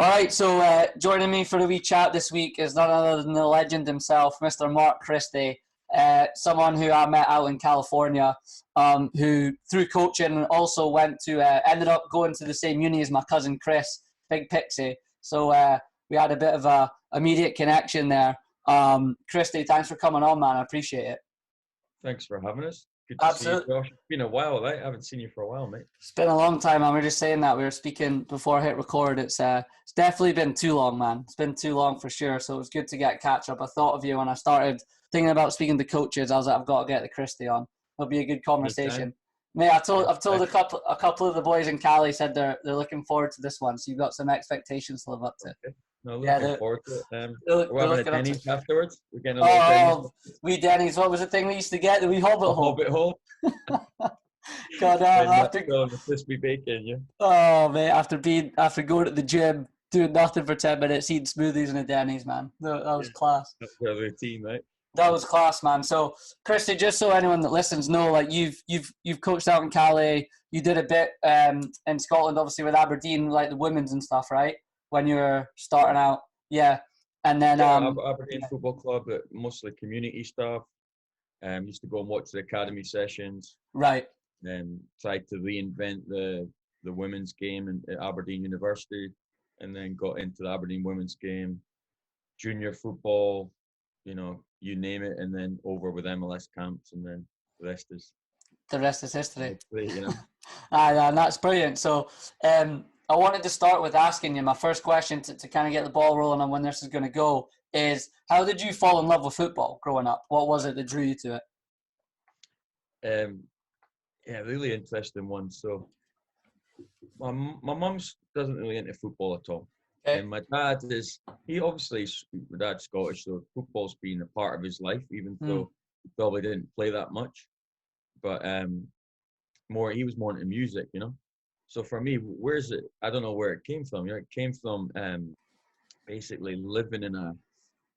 All right, so joining me for a wee chat this week is none other than the legend himself, Mr. Mark Christie, someone who I met out in California, who through coaching also went to ended up going to the same uni as my cousin Chris, Big Pixie. So we had a bit of a immediate connection there. Christie, thanks for coming on, man. I appreciate it. Thanks for having us. Good to see you, Josh. It's been a while, right? I haven't seen you for a while, mate. It's been a long time, man. We were just saying that. We were speaking before I hit record. It's definitely been too long, man. It's been too long for sure. So it was good to get catch up. I thought of you when I started thinking about speaking to coaches. I was like, I've got to get the Christie on. It'll be a good conversation. Mate, I've told a couple of the boys in Cali said they're looking forward to this one. So you've got some expectations to live up to. Okay. No, looking forward to it. We're having a Denny's afterwards. We're getting a little Denny's. Wee Denny's. What was the thing we used to get? The wee Hobbit hole. Hobbit hole. God, after the crispy bacon, yeah. Oh, mate, after going to the gym, doing nothing for 10 minutes, eating smoothies in a Denny's, man. That was class. That's the routine, right? That was class, man. So, Christie, just so anyone that listens know, like you've coached out in Cali. You did a bit in Scotland, obviously with Aberdeen, like the women's and stuff, right? When you were starting out, yeah. And then Aberdeen Football Club, but mostly community stuff. Used to go and watch the academy sessions. Right. Then tried to reinvent the women's game at Aberdeen University, and then got into the Aberdeen women's game, junior football, you name it, and then over with MLS camps, and then the rest is history. And that's brilliant. So I wanted to start with asking you, my first question to kind of get the ball rolling on when this is going to go is, how did you fall in love with football growing up? What was it that drew you to it? Yeah, really interesting one. So my mum's doesn't really into football at all. Okay. And my dad my dad's Scottish, so football's been a part of his life, even though he probably didn't play that much. But he was more into music, So for me, I don't know where it came from. It came from basically living in a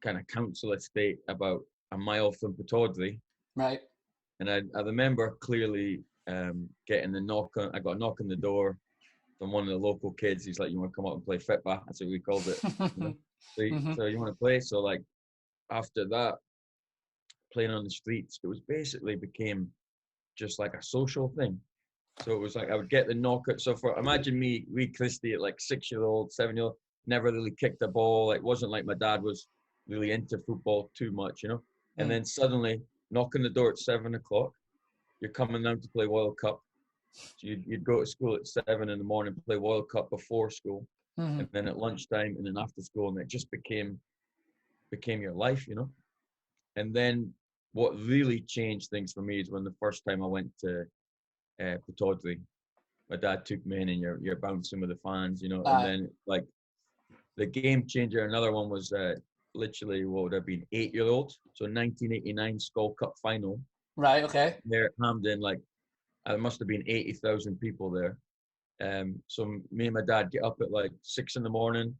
kind of council estate about a mile from Pittodrie. Right. And I remember clearly getting the knock. I got a knock on the door from one of the local kids. He's like, "You want to come up and play football?" That's what we called it. So you want to play? So like after that, playing on the streets, it basically became just like a social thing. So it was like I would get the knockout. So imagine me, Christie, at like 6-year-old, 7-year-old, never really kicked a ball. Like wasn't like my dad was really into football too much, And then suddenly knock on the door at 7 o'clock. You're coming down to play World Cup. So you'd go to school at 7 in the morning, play World Cup before school, and then at lunchtime, and then after school, and it just became your life, And then what really changed things for me is when the first time I went to Pittodrie, my dad took me in, and you're bouncing with the fans, and then like the game changer. Another one was literally what would have been 8-year-old, so 1989 Skull Cup final. Right. Okay. There at Hampden, like there must have been 80,000 people there. So me and my dad get up at like 6 in the morning.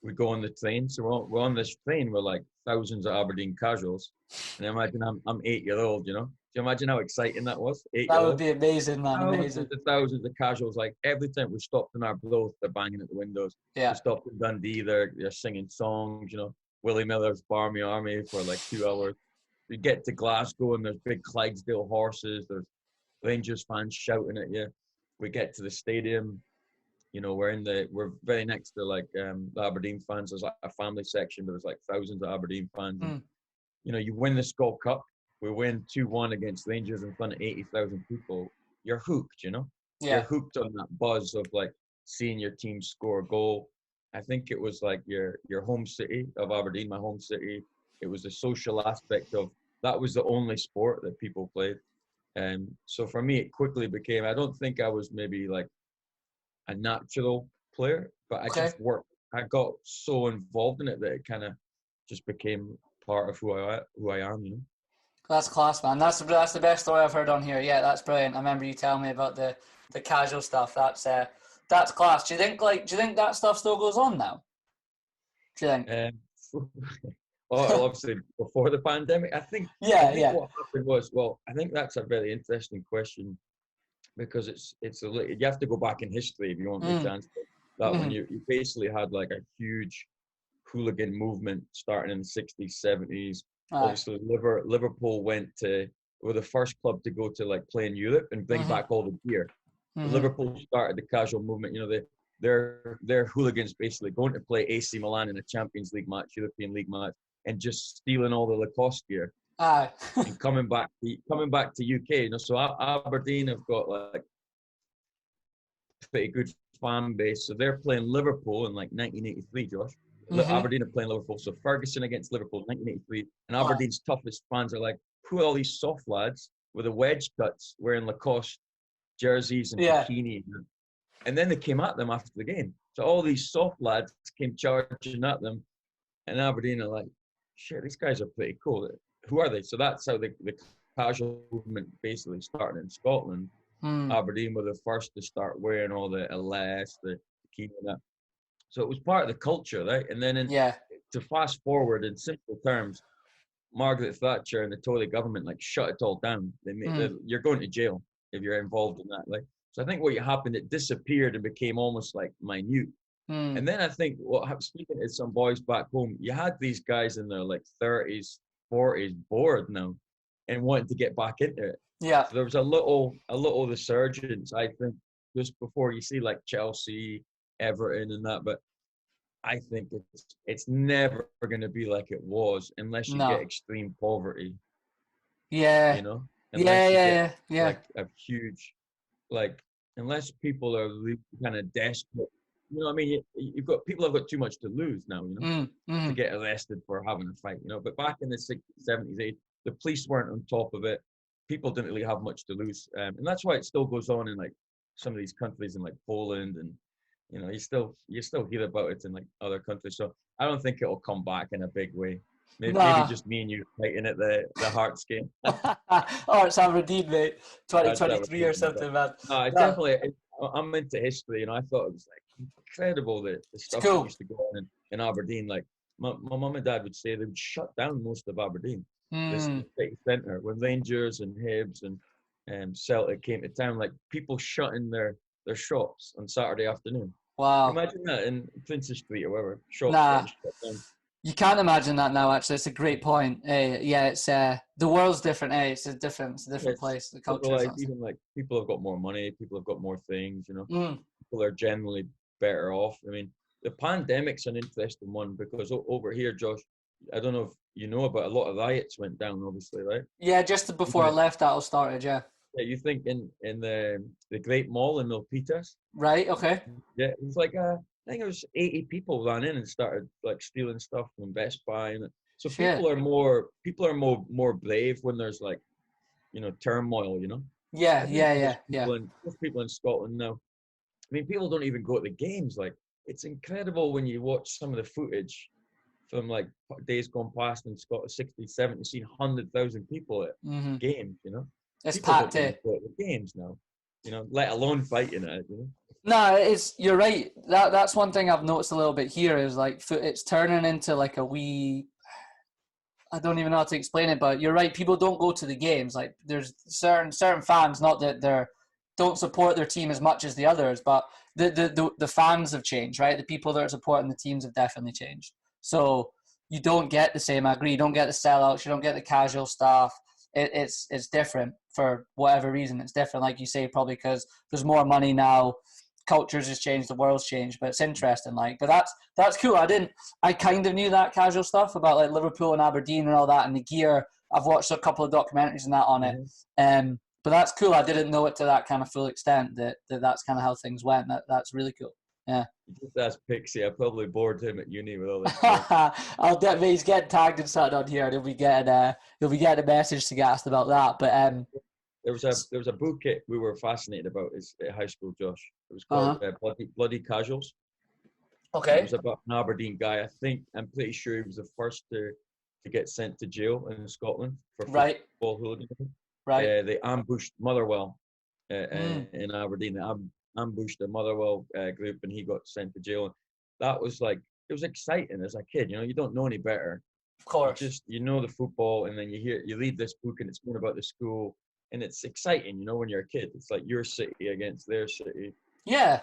We go on the train. So we're on this train with like thousands of Aberdeen casuals. And imagine I'm 8-year-old, Do you imagine how exciting that was? That would be amazing, man. Amazing. Thousands of casuals. Like every time we stopped in our growth, they're banging at the windows. Yeah. We stopped in Dundee, they're singing songs, Willie Miller's Barmy Army for like 2 hours. We get to Glasgow and there's big Clydesdale horses. There's Rangers fans shouting at you. We get to the stadium, we're very next to like the Aberdeen fans. There's like a family section, but there's like thousands of Aberdeen fans. And, you win the Skull Cup. We win 2-1 against Rangers in front of 80,000 people. You're hooked, Yeah. You're hooked on that buzz of like seeing your team score a goal. I think it was like your home city of Aberdeen, my home city. It was the social aspect of that was the only sport that people played. And so for me, it quickly became, I don't think I was maybe like a natural player, but I just worked. I got so involved in it that it kind of just became part of who I am, That's class, man. That's the best story I've heard on here. Yeah, that's brilliant. I remember you telling me about the casual stuff. That's class. Do you think that stuff still goes on now? Do you think? Well, obviously before the pandemic, I think what happened was, I think that's a very interesting question because it's you have to go back in history if you want the chance. that when you basically had like a huge hooligan movement starting in the 60s, 70s. Obviously, Liverpool were the first club to go to like play in Europe and bring back all the gear. Liverpool started the casual movement. You know, they're hooligans basically going to play AC Milan in a Champions League match, European League match, and just stealing all the Lacoste gear. And coming back to UK. You know, so Aberdeen have got like a pretty good fan base. So they're playing Liverpool in like 1983, Josh. Aberdeen are playing Liverpool. So Ferguson against Liverpool, 1983. And Aberdeen's toughest fans are like, who are all these soft lads with the wedge cuts wearing Lacoste jerseys and bikini? And then they came at them after the game. So all these soft lads came charging at them. And Aberdeen are like, shit, these guys are pretty cool. Who are they? So that's how the casual movement basically started in Scotland. Aberdeen were the first to start wearing all the LS, the bikini and that. So it was part of the culture, right? And then to fast forward in simple terms, Margaret Thatcher and the Tory government like shut it all down. You're going to jail if you're involved in that. Like, so I think what happened, it disappeared and became almost like minute. And then I think speaking to some boys back home, you had these guys in their like 30s, 40s, bored now, and wanting to get back into it. Yeah. So there was a little resurgence, I think, just before you see like Chelsea, Everton, and that. But I think it's never going to be like it was unless you get extreme poverty. Yeah. You know. Yeah. Like a huge, like unless people are really kind of desperate. You know, what I mean, people have got too much to lose now. You know, to get arrested for having a fight. You know, but back in the 60s, 70s, 80s, the police weren't on top of it. People didn't really have much to lose, and that's why it still goes on in like some of these countries in like Poland, and you know, you still hear about it in like other countries. So I don't think it'll come back in a big way. Maybe just me and you fighting at the Hearts game. Oh, it's Aberdeen, mate. 2023 or something, man. No, it's definitely. I'm into history, and I thought it was like incredible the stuff that used to go on in Aberdeen. Like my mum and dad would say they would shut down most of Aberdeen, this city centre, when Rangers and Hibs and Celtic came to town. Like people shutting their shops on Saturday afternoon. Wow. Can you imagine that in Princess Street or whatever? Shops shut down. You can't imagine that now. Actually, it's a great point. It's the world's different. It's a different place. The culture. Like, even like people have got more money. People have got more things. You know, people are generally better off. I mean, the pandemic's an interesting one because over here, Josh, I don't know if you know, but a lot of riots went down. Obviously, right? Yeah, just before I left, that all started. Yeah. Yeah, you think in the Great Mall in Milpitas? Right. Okay. Yeah, it was like I think it was 80 people ran in and started like stealing stuff from Best Buy, and so people are more brave when there's like, you know, turmoil. You know. Yeah. Most people in Scotland now. I mean, people don't even go to the games. Like, it's incredible when you watch some of the footage from like days gone past in Scotland, 60s, 70s, seen 100,000 people at games. You know. It's people packed. Don't even go to the games now. You know, let alone fighting it. You know. No, you're right. That's one thing I've noticed a little bit here is like it's turning into like a wee. I don't even know how to explain it, but you're right. People don't go to the games. Like there's certain fans, not that they're don't support their team as much as the others, but the fans have changed, right? The people that are supporting the teams have definitely changed. So you don't get the same. I agree. You don't get the sellouts. You don't get the casual stuff. It's different for whatever reason. It's different, like you say, probably because there's more money now. Cultures has changed, the world's changed, but it's interesting. Like, but that's cool. I kind of knew that casual stuff about like Liverpool and Aberdeen and all that, and the gear. I've watched a couple of documentaries and that on it. But that's cool. I didn't know it to that kind of full extent. That's kind of how things went. That's really cool. Yeah. Just ask Pixie. I probably bored him at uni with all this. He's getting tagged and something on here, and he'll be getting a message to get asked about that. But there was a book we were fascinated about at high school, Josh. It was called Bloody Casuals. Okay. It was about an Aberdeen guy. I'm pretty sure he was the first to get sent to jail in Scotland for football hooliganism. Right. They ambushed Motherwell in Aberdeen. They ambushed the Motherwell group, and he got sent to jail. That was like, it was exciting as a kid. You know, you don't know any better. Of course. You know the football, and then you read this book, and it's more about the school. And it's exciting, you know, when you're a kid. It's like your city against their city. Yeah.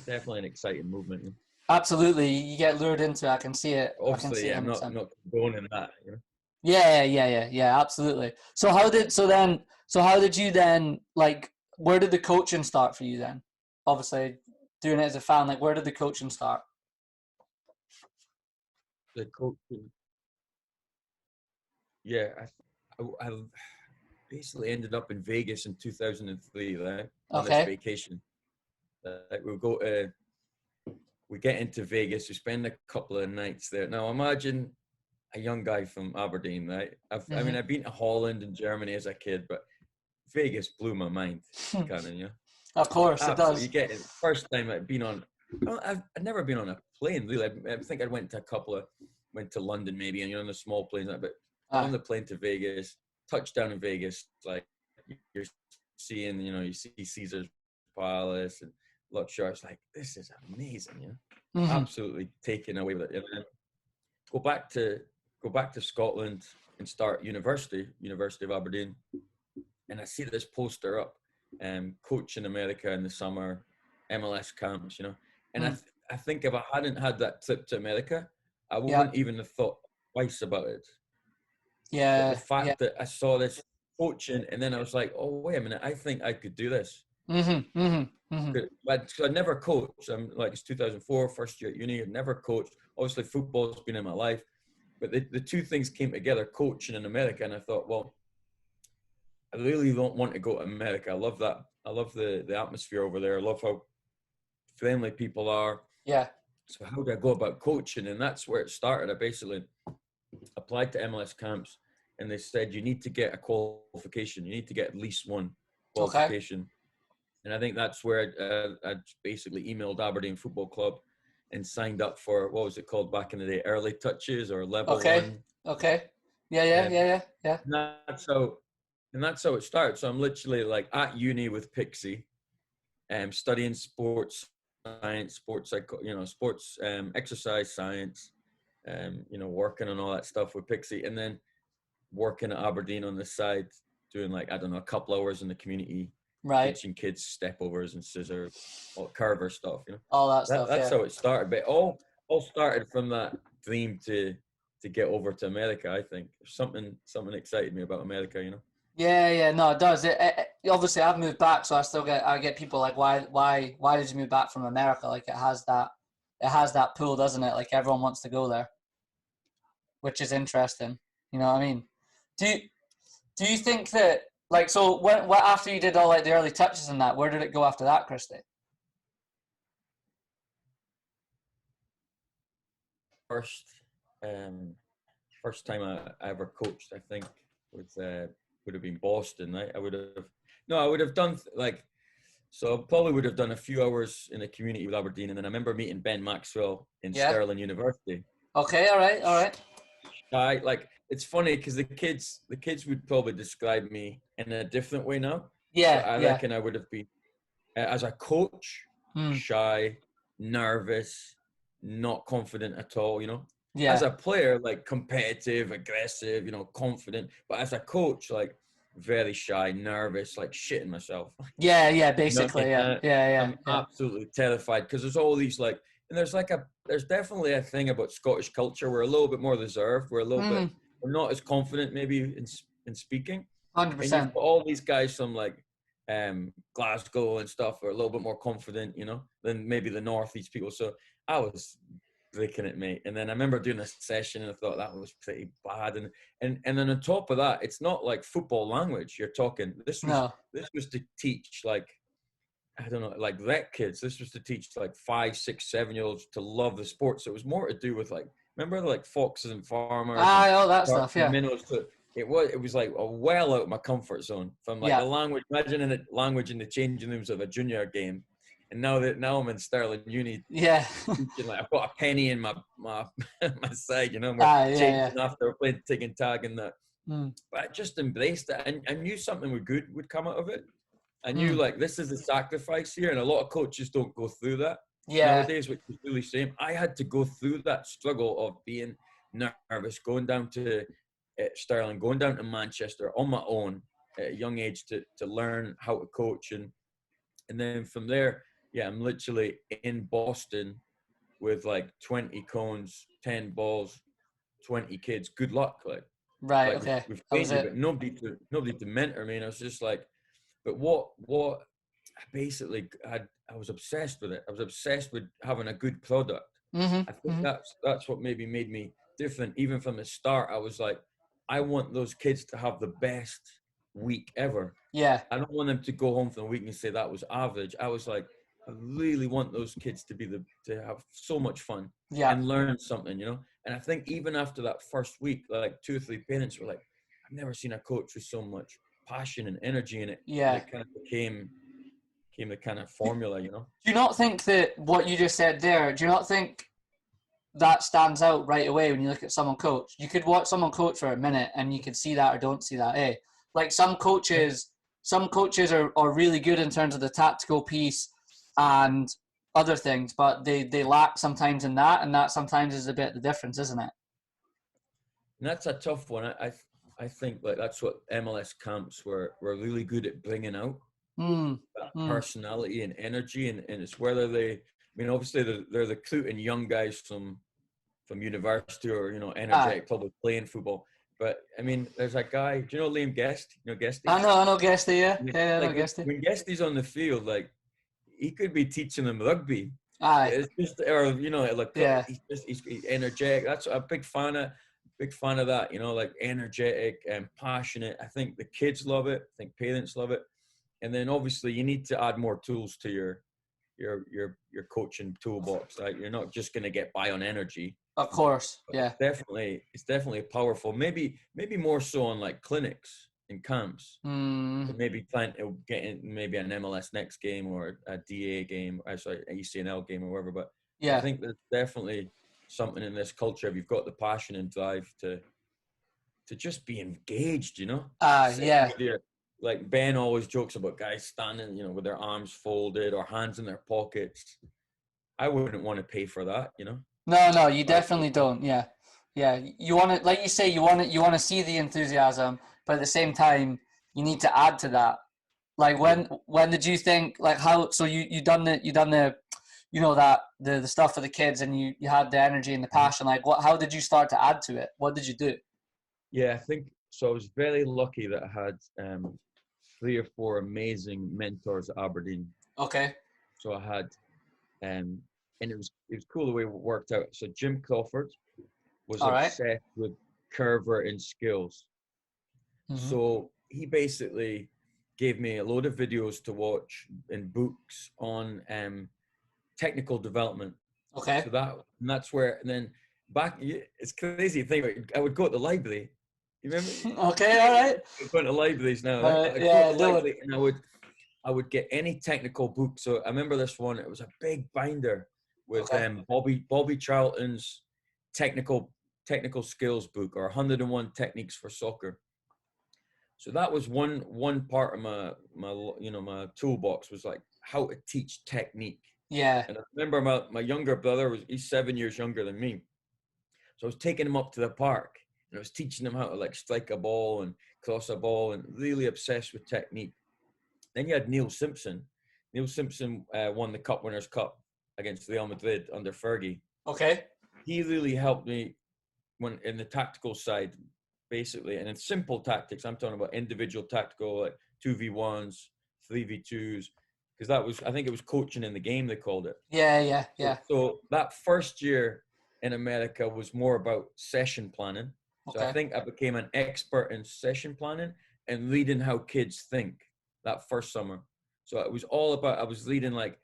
definitely an exciting movement. You know? Absolutely, you get lured into it. I can see it. I can Obviously, see it yeah, I'm 100%. not going in that. You know? Yeah, absolutely. So how did you then, like, where did the coaching start for you then? Obviously, doing it as a fan, like, where did the coaching start? The coaching, yeah, I basically ended up in Vegas in 2003, right, on this Okay. vacation. Like we get into Vegas, we spend a couple of nights there. Now imagine a young guy from Aberdeen, right? I mean, Mm-hmm. I've been to Holland and Germany as a kid, but Vegas blew my mind, kind of, you know. Of course, it Absolutely, does. you get it. First time I'd been on, I've never been on a plane really. I think I went to London maybe, and you're on the small planes, but on Aye. the plane to Vegas, touchdown in Vegas, like you're seeing, you know, you see Caesar's Palace and Luxor. It's like this is amazing, you know, Mm-hmm. absolutely taken away with it. And then go back to Scotland and start University of Aberdeen, and I see this poster up, coach in America in the summer, MLS camps, you know, and Mm. I think if I hadn't had that trip to America, I Yeah, wouldn't even have thought twice about it. But the yeah. fact that I saw this coaching, and then I was like, oh wait a minute, I think I could do this. Mm-hmm. Mm-hmm. Mm-hmm. But I never coached. I'm like, it's 2004, first year at uni. I'd never coached. Obviously, football's been in my life, but the two things came together, coaching in America, and I thought, well, I really don't want to go to America. I love that. I love the atmosphere over there. I love how friendly people are. Yeah. So how do I go about coaching? And that's where it started. I basically applied to MLS camps, and they said you need to get a qualification. You need to get at least one Okay. qualification. And I think that's where I basically emailed Aberdeen Football Club and signed up for, what was it called back in the day, early touches or level Okay. one. Okay. Yeah. And that's how it starts. So I'm literally like at uni with Pixie, studying sports science, sports exercise science, working on all that stuff with Pixie, and then working at Aberdeen on the side, doing like, I don't know, a couple hours in the community, Right. teaching kids stepovers and scissor, all carver stuff. You know, All that stuff. that's Yeah. how it started. But all started from that dream to get over to America. I think something excited me about America. You know. Yeah. No, it does. Obviously, I've moved back, so I get people like, why did you move back from America? Like, it has that pull, doesn't it? Like, everyone wants to go there, which is interesting. You know what I mean? Do you do you think that, like, so what after you did all like the early touches and that, where did it go after that, Christy? First, um, first time I ever coached, I think, was would have been Boston. Right? I would have done like, so I probably would have done a few hours in the community with Aberdeen, and then I remember meeting Ben Maxwell in Yeah. Stirling University. Okay. All right. Like it's funny because the kids would probably describe me in a different way now, but I Yeah. reckon I would have been as a coach, Hmm. shy, nervous, not confident at all. You know, as Yeah. a player, like competitive, aggressive, you know, confident, but as a coach, like very shy, nervous, like shitting myself. Yeah. You know what I mean? Basically. Yeah. I'm absolutely terrified because there's all these like, and there's definitely a thing about Scottish culture. We're a little bit more reserved. We're not as confident maybe in speaking. And you've 100%. got all these guys from like Glasgow and stuff are a little bit more confident, you know, than maybe the Northeast people. So I was breaking it, mate. And then I remember doing a session and I thought that was pretty bad. And then on top of that, it's not like football language. You're talking. No. This was to teach like, I don't know, like rec kids. This was to teach like 5, 6, 7-year-olds to love the sport. So it was more to do with like, remember like foxes and farmers and All that sharks stuff. and Yeah. minnows. So it was like a well out of my comfort zone from like Yeah. the language. Imagine the language in the changing rooms of a junior game. And now I'm in Stirling Uni Yeah. teaching, like I've got a penny in my my side, you know, we're Yeah. changing after we're playing tig and tag and that. Mm. But I just embraced it, and I knew something would come out of it. I knew Mm. like this is a sacrifice here, and a lot of coaches don't go through that Yeah. nowadays, which is really shame. I had to go through that struggle of being nervous, going down to Stirling, going down to Manchester on my own at a young age to learn how to coach, and then from there Yeah, I'm literally in Boston with like 20 cones, 10 balls, 20 kids. Good luck, Right. like Okay. we've That was trained you, it. but nobody to mentor me. And I was just like, but what I basically had, I was obsessed with it. I was obsessed with having a good product. I think Mm-hmm. that's what maybe made me different. Even from the start, I was like, I want those kids to have the best week ever. Yeah. I don't want them to go home from the week and say that was average. I was like, I really want those kids to to have so much fun Yeah. and learn something, you know. And I think even after that first week, like 2 or 3 parents were like, I've never seen a coach with so much passion and energy in it, and Yeah. it kind of became the kind of formula, you know. Do you not think that what you just said there? Do you not think that stands out right away when you look at someone coach? You could watch someone coach for a minute and you could see that or don't see that. Eh? Like some coaches are really good in terms of the tactical piece and other things, but they lack sometimes in that, and that sometimes is a bit the difference, isn't it? And that's a tough one. I think like that's what MLS camps were really good at bringing out, Mm, that mm. personality and energy, and it's whether they, I mean, obviously they're recruiting young guys from university or, you know, Aye. energetic, probably playing football. But I mean, there's a guy. Do you know Liam Guest? You know Guesty? I know Guesty, yeah. Yeah. Yeah, I know Like Guesty. when Guesty's on the field, like he could be teaching them rugby. Aye. It's just, or you know, like Yeah. he's energetic. That's a big fan of that. You know, like energetic and passionate. I think the kids love it. I think parents love it. And then obviously you need to add more tools to your coaching toolbox. Right? You're not just going to get by on energy. Of course. Yeah. It's definitely powerful. Maybe more so on like clinics and camps. Mm, Maybe plan to get in maybe an MLS next game or a DA game, or sorry, an ECNL game or whatever. But I yeah. think there's definitely something in this culture. If you've got the passion and drive to just be engaged, you know, sitting Yeah. with your, like Ben always jokes about guys standing, you know, with their arms folded or hands in their pockets. I wouldn't want to pay for that, you know. No, you Right. definitely don't. Yeah. Yeah. You want to, like you say, you want to see the enthusiasm, but at the same time, you need to add to that. Like Yeah. when did you think, like, how, so you done the you know that the stuff for the kids, and you had the energy and the Mhm. passion, like how did you start to add to it? What did you do? Yeah, I think so. I was very lucky that I had 3 or 4 amazing mentors at Aberdeen. Okay. So I had, and it was cool the way it worked out. So Jim Crawford was All right. obsessed with curver and skills. Mm-hmm. So he basically gave me a load of videos to watch and books on technical development. Okay. So that's where, and then it's crazy to think about it. I would go to the library. You remember? Okay. All right. I'm going to libraries now, right? I'd go Yeah. to the Do it. library and I would get any technical book. So I remember this one. It was a big binder with Okay. Bobby Charlton's technical skills book, or 101 techniques for soccer. So that was one part of my toolbox, was like how to teach technique. Yeah. And I remember my younger brother he's 7 years younger than me. So I was taking him up to the park and I was teaching him how to like strike a ball and cross a ball, and really obsessed with technique. Then you had Neil Simpson. Neil Simpson won the Cup Winners' Cup against Real Madrid under Fergie. Okay. He really helped me when in the tactical side, basically, and in simple tactics. I'm talking about individual tactical, like 2v1s, 3v2s, because I think it was coaching in the game they called it. Yeah. So that first year in America was more about session planning. So I Okay. think I became an expert in session planning and reading how kids think that first summer. So it was all about, I was reading like,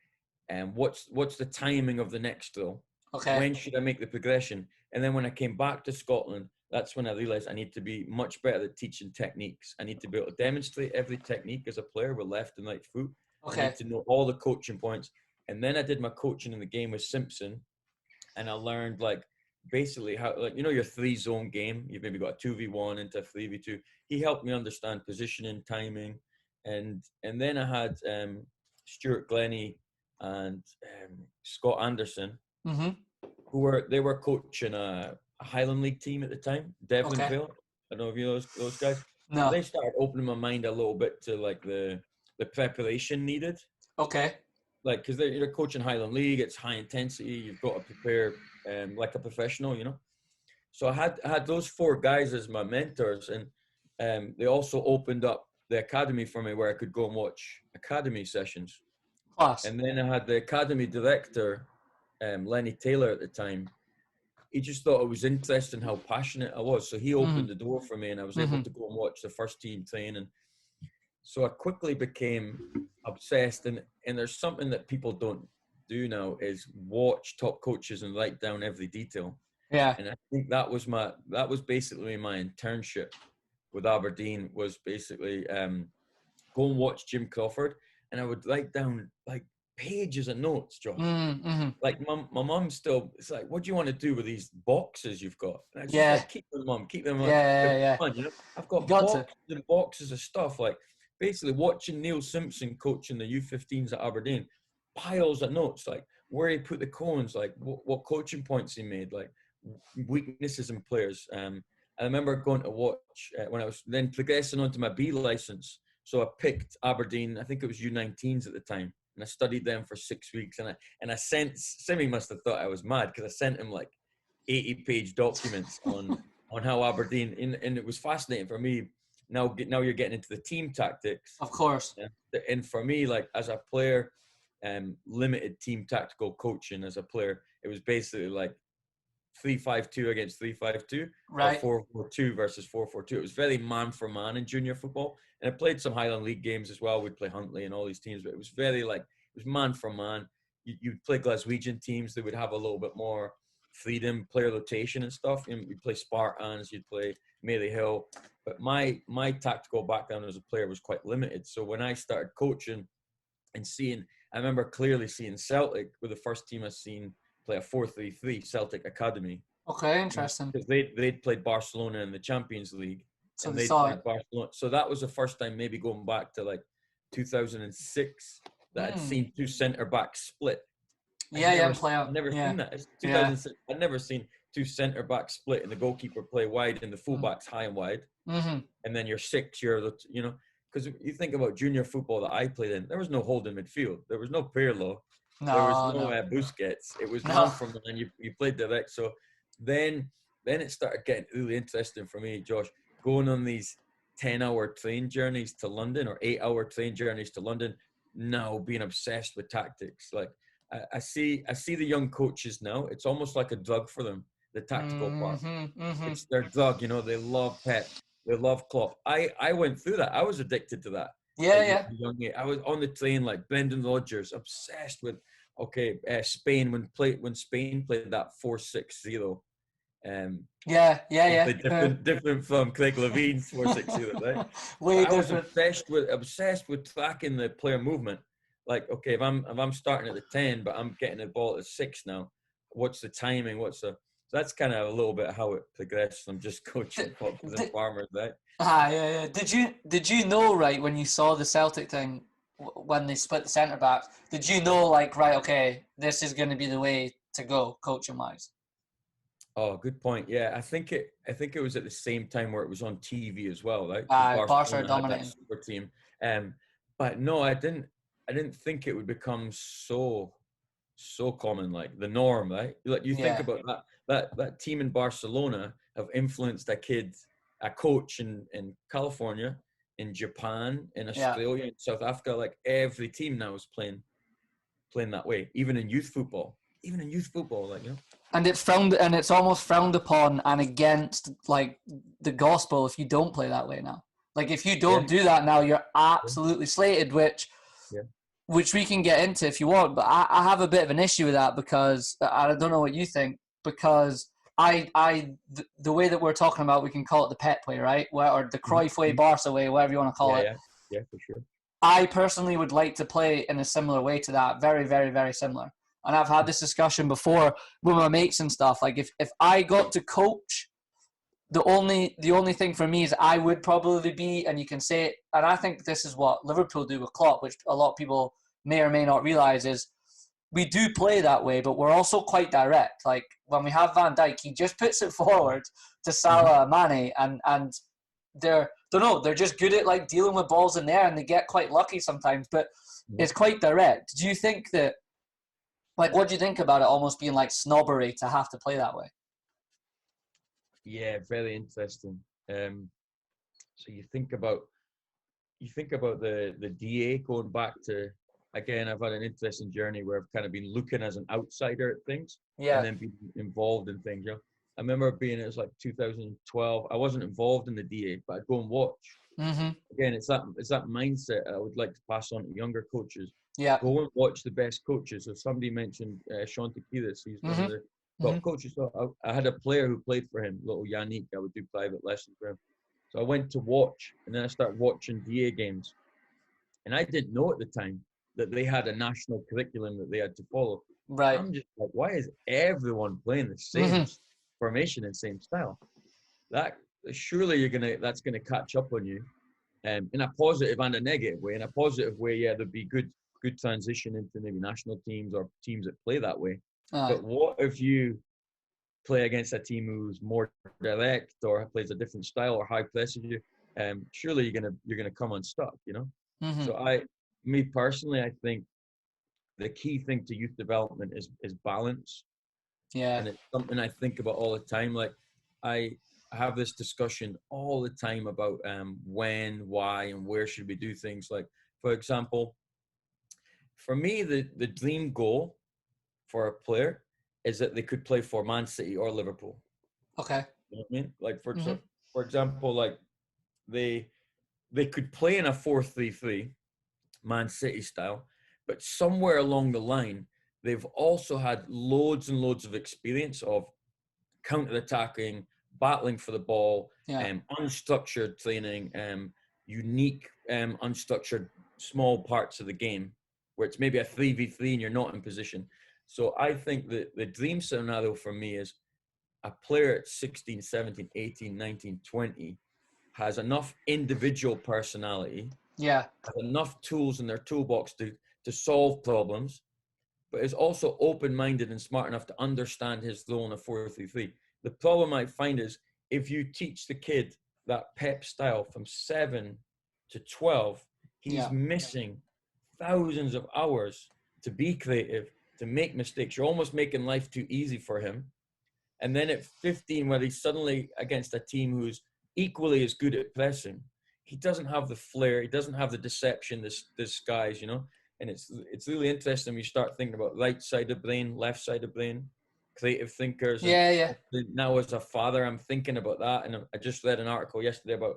what's the timing of the next drill? Okay. When should I make the progression? And then when I came back to Scotland, that's when I realized I need to be much better at teaching techniques. I need to be able to demonstrate every technique as a player with left and right foot. I Okay. need to know all the coaching points. And then I did my coaching in the game with Simpson, and I learned like basically how, like, you know, your 3-zone game, you've maybe got a 2v1 into a 3v2. He helped me understand positioning, timing, and then I had Stuart Glennie and Scott Anderson, Mm-hmm. they were coaching a Highland League team at the time, Devon Okay. Vale. I don't know if you know those guys. So No. they started opening my mind a little bit to like the preparation needed. Okay. like, because you're coaching Highland League, it's high intensity. You've got to prepare like a professional, you know. So I had those 4 guys as my mentors, and they also opened up the academy for me where I could go and watch academy sessions. Class. And then I had the academy director, Lenny Taylor at the time. He just thought it was interesting how passionate I was. So he opened the door for me, and I was able to go and watch the first team training. So I quickly became obsessed. And there's something that people don't do now is watch top coaches and write down every detail. Yeah. And I think that was basically my internship with Aberdeen, was basically go and watch Jim Crawford, and I would write down like pages of notes, Josh. Like my mum still, it's like, what do you want to do with these boxes you've got? And I just like, keep them, Mum, keep them. Yeah. Fun, you know? I've got boxes and boxes of stuff. Like basically watching Neil Simpson coaching the U15s at Aberdeen, piles of notes, like where he put the cones, like what coaching points he made, like weaknesses in players. I remember going to watch when I was then progressing onto my B license. So I picked Aberdeen, I think it was U19s at the time, and I studied them for 6 weeks. And I sent, Simi must have thought I was mad, because I sent him like 80-page documents on how Aberdeen, and it was fascinating for me. Now you're getting into the team tactics. Of course. And for me, like as a player, limited team tactical coaching as a player, it was basically like 3-5-2 against 3-5-2, right? Or 4-4-2 versus 4-4-2. It was very man for man in junior football, and I played some Highland League games as well. We'd play Huntly and all these teams, but it was very like, it was man for man. You'd play Glaswegian teams that would have a little bit more freedom, player rotation and stuff. You'd play Spartans, you'd play Mary Hill, but my tactical background as a player was quite limited. So when I started coaching and I remember clearly seeing Celtic with the first team I seen play a 4-3-3 Celtic Academy. Okay, interesting. Because they'd played Barcelona in the Champions League. So and they they'd saw played it. Barcelona. So that was the first time, maybe going back to like 2006, that I'd seen 2 centre-backs split. I've never seen that. It's 2006. I'd never seen 2 centre-backs split and the goalkeeper play wide and the fullbacks high and wide. And then you're 6, you know, because you think about junior football that I played in, there was no holding midfield. There was no Pirlo. There was no Busquets. It was man from man. You played direct. So then it started getting really interesting for me, Josh, going on these 10-hour train journeys to London or 8-hour train journeys to London, now being obsessed with tactics. Like I see the young coaches now, it's almost like a drug for them, the tactical part. It's their drug, you know, they love Pep, they love Klopp. I went through that. I was addicted to that. I was on the train like Brendan Rodgers, obsessed with Spain when Spain played that 4-6-0. Different from Craig Levine's 4-6-0, right? I was obsessed with tracking the player movement. Like, okay, if I'm starting at the 10, but I'm getting the ball at 6 now, what's the timing? So that's kind of a little bit how it progressed from just coaching foxes and farmers, right? Did you know, right, when you saw the Celtic thing, when they split the centre backs, did you know, like, right, okay, this is going to be the way to go coaching wise? Oh, good point. Yeah, I think it was at the same time where it was on TV as well, right? Barcelona dominating super team. But no, I didn't think it would become so common, like the norm, right? Like you think about that team in Barcelona have influenced a coach in California, in Japan, in Australia, in South Africa. Like every team now is playing that way, even in youth football, like, you know. And it's almost frowned upon and against, like, the gospel if you don't play that way now. Like if you don't do that now, you're absolutely slated, which we can get into if you want. But I have a bit of an issue with that, because I don't know what you think, because the way that we're talking about, we can call it the Pep way, right? Or the Cruyff way, Barca way, whatever you want to call it. Yeah, for sure. I personally would like to play in a similar way to that, very, very, very similar. And I've had this discussion before with my mates and stuff. Like if I got to coach, the only thing for me is I would probably be, and you can say it, and I think this is what Liverpool do with Klopp, which a lot of people may or may not realize, is we do play that way, but we're also quite direct. Like when we have Van Dijk, he just puts it forward to Salah, Mane, and don't know, they're just good at like dealing with balls in there, and they get quite lucky sometimes. But it's quite direct. Do you think that, like, what do you think about it almost being like snobbery to have to play that way? Yeah, very interesting. So you think about the DA going back to, again, I've had an interesting journey where I've kind of been looking as an outsider at things and Yeah. then being involved in things. You know, I remember it was like 2012. I wasn't involved in the DA, but I'd go and watch. Mm-hmm. Again, it's that mindset I would like to pass on to younger coaches. Yeah. Go and watch the best coaches. So somebody mentioned Sean Tequilas. He's one of the top coaches. So I had a player who played for him, little Yannick. I would do private lessons for him. So I went to watch, and then I started watching DA games. And I didn't know at the time that they had a national curriculum that they had to follow. Right. I'm just like, why is everyone playing the same formation and same style? That surely that's gonna catch up on you, in a positive and a negative way. In a positive way, yeah, there'd be good transition into maybe national teams or teams that play that way. But what if you play against a team who's more direct or plays a different style or high presses you? Surely you're gonna come unstuck, you know. So me personally, I think the key thing to youth development is balance. Yeah. And it's something I think about all the time. Like I have this discussion all the time about when, why, and where should we do things. Like, for example, for me, the dream goal for a player is that they could play for Man City or Liverpool. Okay. You know what I mean? Like for example, like they could play in a 4-3-3, Man City style, but somewhere along the line, they've also had loads and loads of experience of counter-attacking, battling for the ball, unstructured training, unique, unstructured small parts of the game, where it's maybe a 3v3 and you're not in position. So I think that the dream scenario for me is a player at 16, 17, 18, 19, 20 has enough individual personality, has enough tools in their toolbox to solve problems, but is also open-minded and smart enough to understand his role in a 4-3-3. The problem I find is if you teach the kid that pep style from 7 to 12, he's missing thousands of hours to be creative, to make mistakes. You're almost making life too easy for him. And then at 15, where he's suddenly against a team who's equally as good at pressing, he doesn't have the flair, he doesn't have the deception, the disguise, you know. And it's really interesting when you start thinking about right side of brain, left side of brain, creative thinkers. And now as a father, I'm thinking about that. And I just read an article yesterday about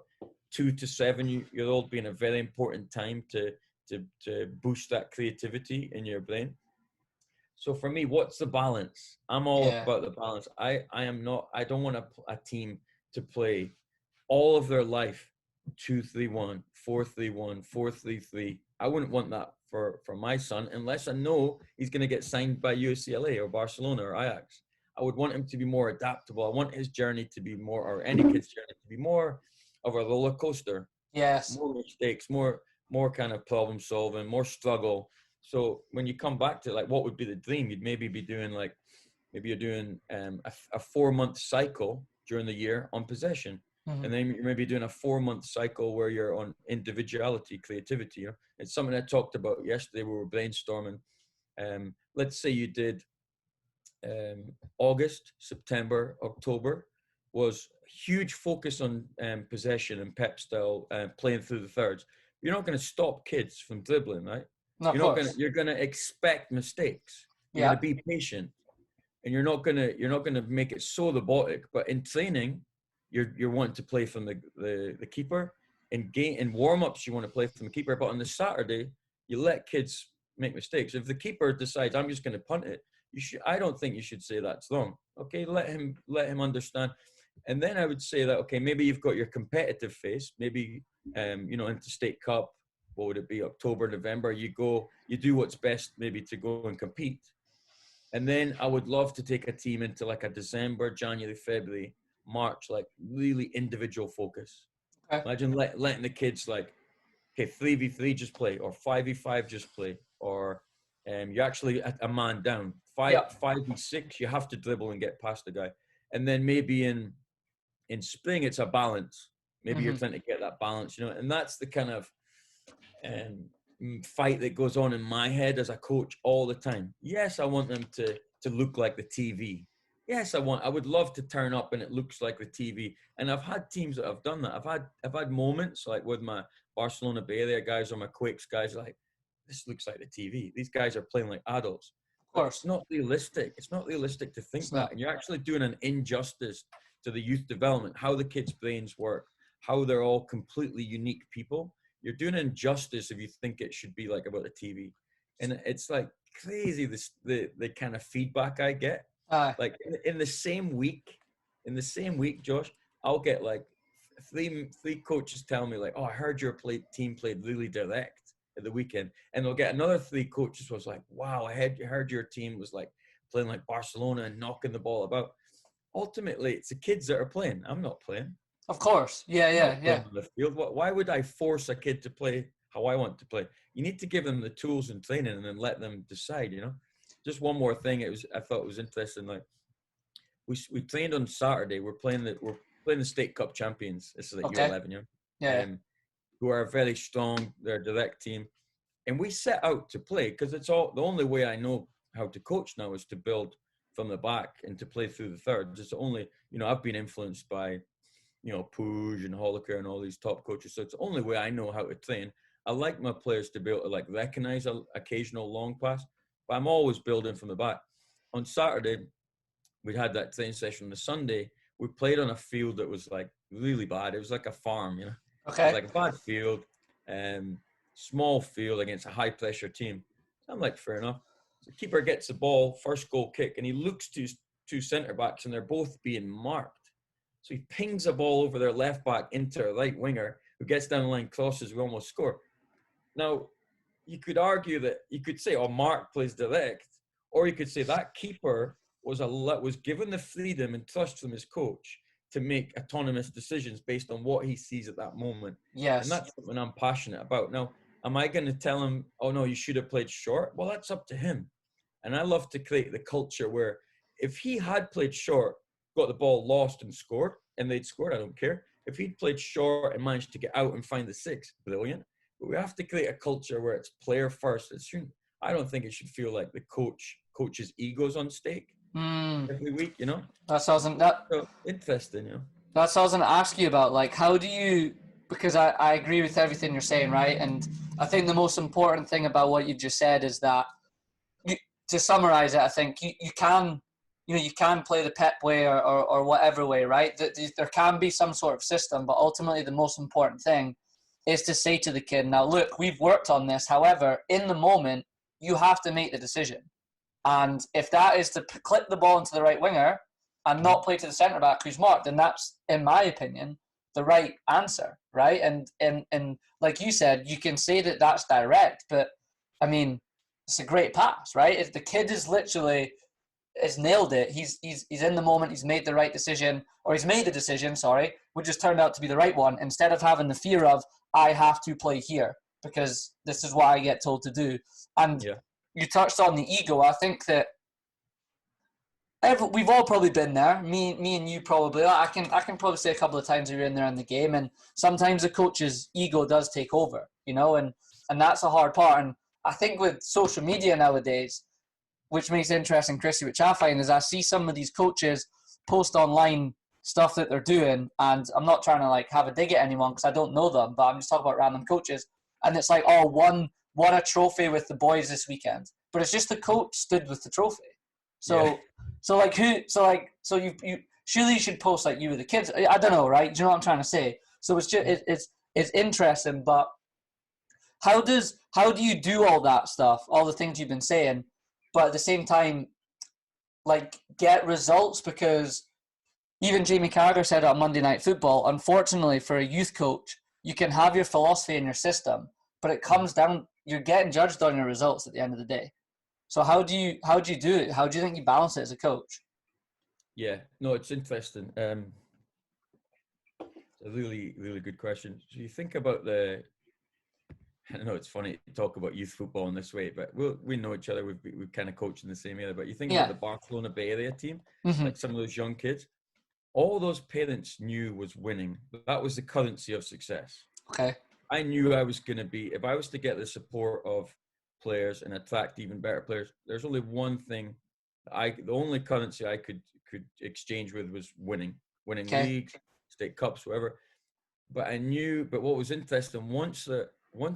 2 to 7-year-old being a very important time to boost that creativity in your brain. So for me, what's the balance? I'm all about the balance. I don't want a team to play all of their life 2-3-1, 4-3-1, 4-3-3. I wouldn't want that for my son unless I know he's going to get signed by UCLA or Barcelona or Ajax. I would want him to be more adaptable. I want his journey to be more, or any kid's journey to be more of a roller coaster. Yes. More mistakes, more kind of problem solving, more struggle. So when you come back to like, what would be the dream? You'd maybe be doing like, maybe you're doing a 4-month cycle during the year on possession. And then you're maybe doing a 4-month cycle where you're on individuality, creativity. You know? It's something I talked about yesterday. We were brainstorming. Let's say you did August, September, October was huge focus on possession and pep style, playing through the thirds. You're not going to stop kids from dribbling, right? You're going to expect mistakes. You're going to be patient, and you're not going to make it so robotic. But in training, you're wanting to play from the keeper. In warm-ups, you want to play from the keeper. But on the Saturday, you let kids make mistakes. If the keeper decides I'm just going to punt it, I don't think you should say that's wrong. Okay, let him understand. And then I would say that, okay, maybe you've got your competitive phase. Maybe into State Cup. What would it be? October, November. You do what's best, maybe to go and compete. And then I would love to take a team into like a December, January, February, March, like really individual focus. Okay. Imagine letting the kids like, okay, 3v3 just play, or 5v5 just play, or you actually a man down. 5v6, you have to dribble and get past the guy. And then maybe in spring it's a balance. Maybe you're trying to get that balance, you know, and that's the kind of fight that goes on in my head as a coach all the time. Yes, I want them to look like the TV. Yes, I would love to turn up and it looks like the TV. And I've had teams that have done that. I've had moments like with my Barcelona Bay Area guys or my Quakes guys, like, this looks like the TV. These guys are playing like adults. Of course. It's not realistic. It's not realistic to think that. And you're actually doing an injustice to the youth development, how the kids' brains work, how they're all completely unique people. You're doing injustice if you think it should be like about the TV. And it's like crazy, the kind of feedback I get. Like in the same week, Josh, I'll get like three coaches tell me like, oh, I heard your team played really direct at the weekend. And they'll get another three coaches was like, wow, I heard your team was like playing like Barcelona and knocking the ball about. Ultimately, it's the kids that are playing. I'm not playing. Of course. Yeah. On the field. Why would I force a kid to play how I want to play? You need to give them the tools and training and then let them decide, you know? Just one more thing. I thought it was interesting. Like we trained on Saturday. We're playing the State Cup champions. This is like U11, you know? Yeah. Who are very strong. They're a direct team. And we set out to play because it's all the only way I know how to coach now is to build from the back and to play through the thirds. It's the only, you know, I've been influenced by, you know, Puig and Holliker and all these top coaches. So it's the only way I know how to train. I like my players to be able to like recognize an occasional long pass, but I'm always building from the back. On Saturday, we had that training session. On the Sunday, we played on a field that was like really bad. It was like a farm, you know. Okay. It was like a bad field, small field against a high pressure team. So I'm like, fair enough. So the keeper gets the ball, first goal kick, and he looks to his two centre backs, and they're both being marked. So he pings a ball over their left back into a right winger who gets down the line, crosses, we almost score. Now, you could argue that you could say, oh, Mark plays direct, or you could say that keeper was given the freedom and trust from his coach to make autonomous decisions based on what he sees at that moment. Yes. And that's something I'm passionate about. Now, am I going to tell him, oh, no, you should have played short? Well, that's up to him. And I love to create the culture where if he had played short, got the ball lost and scored, and they'd scored, I don't care. If he'd played short and managed to get out and find the six, brilliant. But we have to create a culture where it's player first. I don't think it should feel like the coach's ego's on stake every week, you know? So interesting, you know? That's what I was going to ask you about. Like, how do you, because I agree with everything you're saying, right? And I think the most important thing about what you just said is that, to summarize it, I think you can play the Pep way or whatever way, right? There can be some sort of system, but ultimately the most important thing is to say to the kid, now look, we've worked on this. However, in the moment, you have to make the decision. And if that is to clip the ball into the right winger and not play to the centre back who's marked, then that's, in my opinion, the right answer, right? And like you said, you can say that that's direct, but I mean, it's a great pass, right? If the kid is literally has nailed it, he's in the moment, he's made the right decision, or he's made the decision, sorry, which just turned out to be the right one, instead of having the fear of, I have to play here because this is what I get told to do. And you touched on the ego. I think that we've all probably been there. Me and you probably. I can probably say a couple of times you're in there in the game, and sometimes the coach's ego does take over, you know, and that's a hard part. And I think with social media nowadays, which makes it interesting, Chrissy, which I find is I see some of these coaches post online stuff that they're doing, and I'm not trying to like have a dig at anyone because I don't know them, but I'm just talking about random coaches, and it's like, oh, won a trophy with the boys this weekend, but it's just the coach stood with the trophy. So you surely you should post like you with the kids. I don't know, right? Do you know what I'm trying to say? So it's just it's interesting, but how do you do all that stuff, all the things you've been saying, but at the same time, like, get results? Because even Jamie Carragher said it on Monday Night Football, unfortunately for a youth coach, you can have your philosophy and your system, but it comes down, you're getting judged on your results at the end of the day. So how do you do it? How do you think you balance it as a coach? Yeah, no, it's interesting. It's a really, really good question. So you think about I know it's funny to talk about youth football in this way, but we know each other. We've kind of coached in the same area. But you think about the Barcelona Bay Area team, like some of those young kids. all those parents knew was winning. That was the currency of success. Okay. I knew I was going to be, if I was to get the support of players and attract even better players, there's only one thing the only currency I could exchange with was winning Okay. leagues, state cups, whatever. But what was interesting, once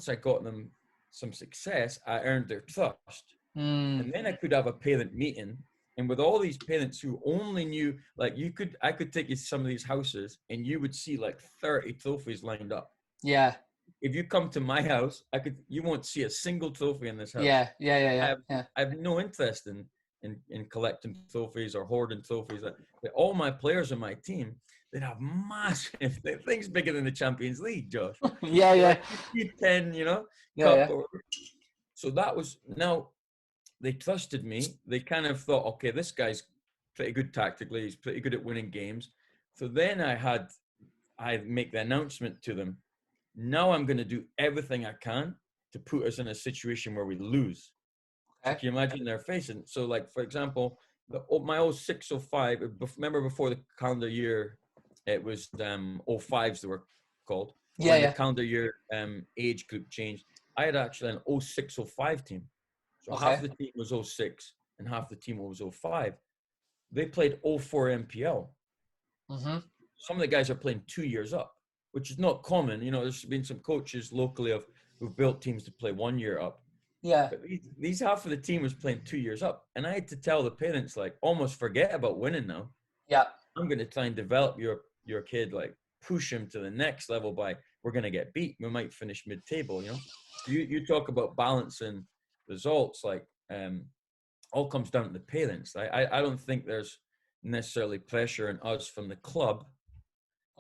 I got them some success, I earned their trust. And then I could have a parent meeting. And with all these parents who only knew, like I could take you to some of these houses and you would see like 30 trophies lined up. Yeah. If you come to my house, you won't see a single trophy in this house. Yeah. I have no interest in collecting trophies or hoarding trophies. All my players on my team, they'd have massive things bigger than the Champions League, Josh. Yeah. Like 10, cup. Yeah. So that was, now they trusted me. They kind of thought, okay, this guy's pretty good tactically. He's pretty good at winning games. So then I make the announcement to them. Now I'm going to do everything I can to put us in a situation where we lose. So can you imagine their facing? So, like, for example, my 06-05, remember before the calendar year, it was 05s they were called. When the calendar year age group changed, I had actually an 06-05 team. So half the team was 06 and half the team was 05. They played 04 MPL. Mm-hmm. Some of the guys are playing 2 years up, which is not common. There's been some coaches locally who've built teams to play 1 year up. Yeah. But these half of the team was playing 2 years up. And I had to tell the parents, like, almost forget about winning now. Yeah. I'm going to try and develop your kid, like, push him to the next level we're going to get beat. We might finish mid-table, You talk about balancing results, like, all comes down to the parents. I don't think there's necessarily pressure on us from the club.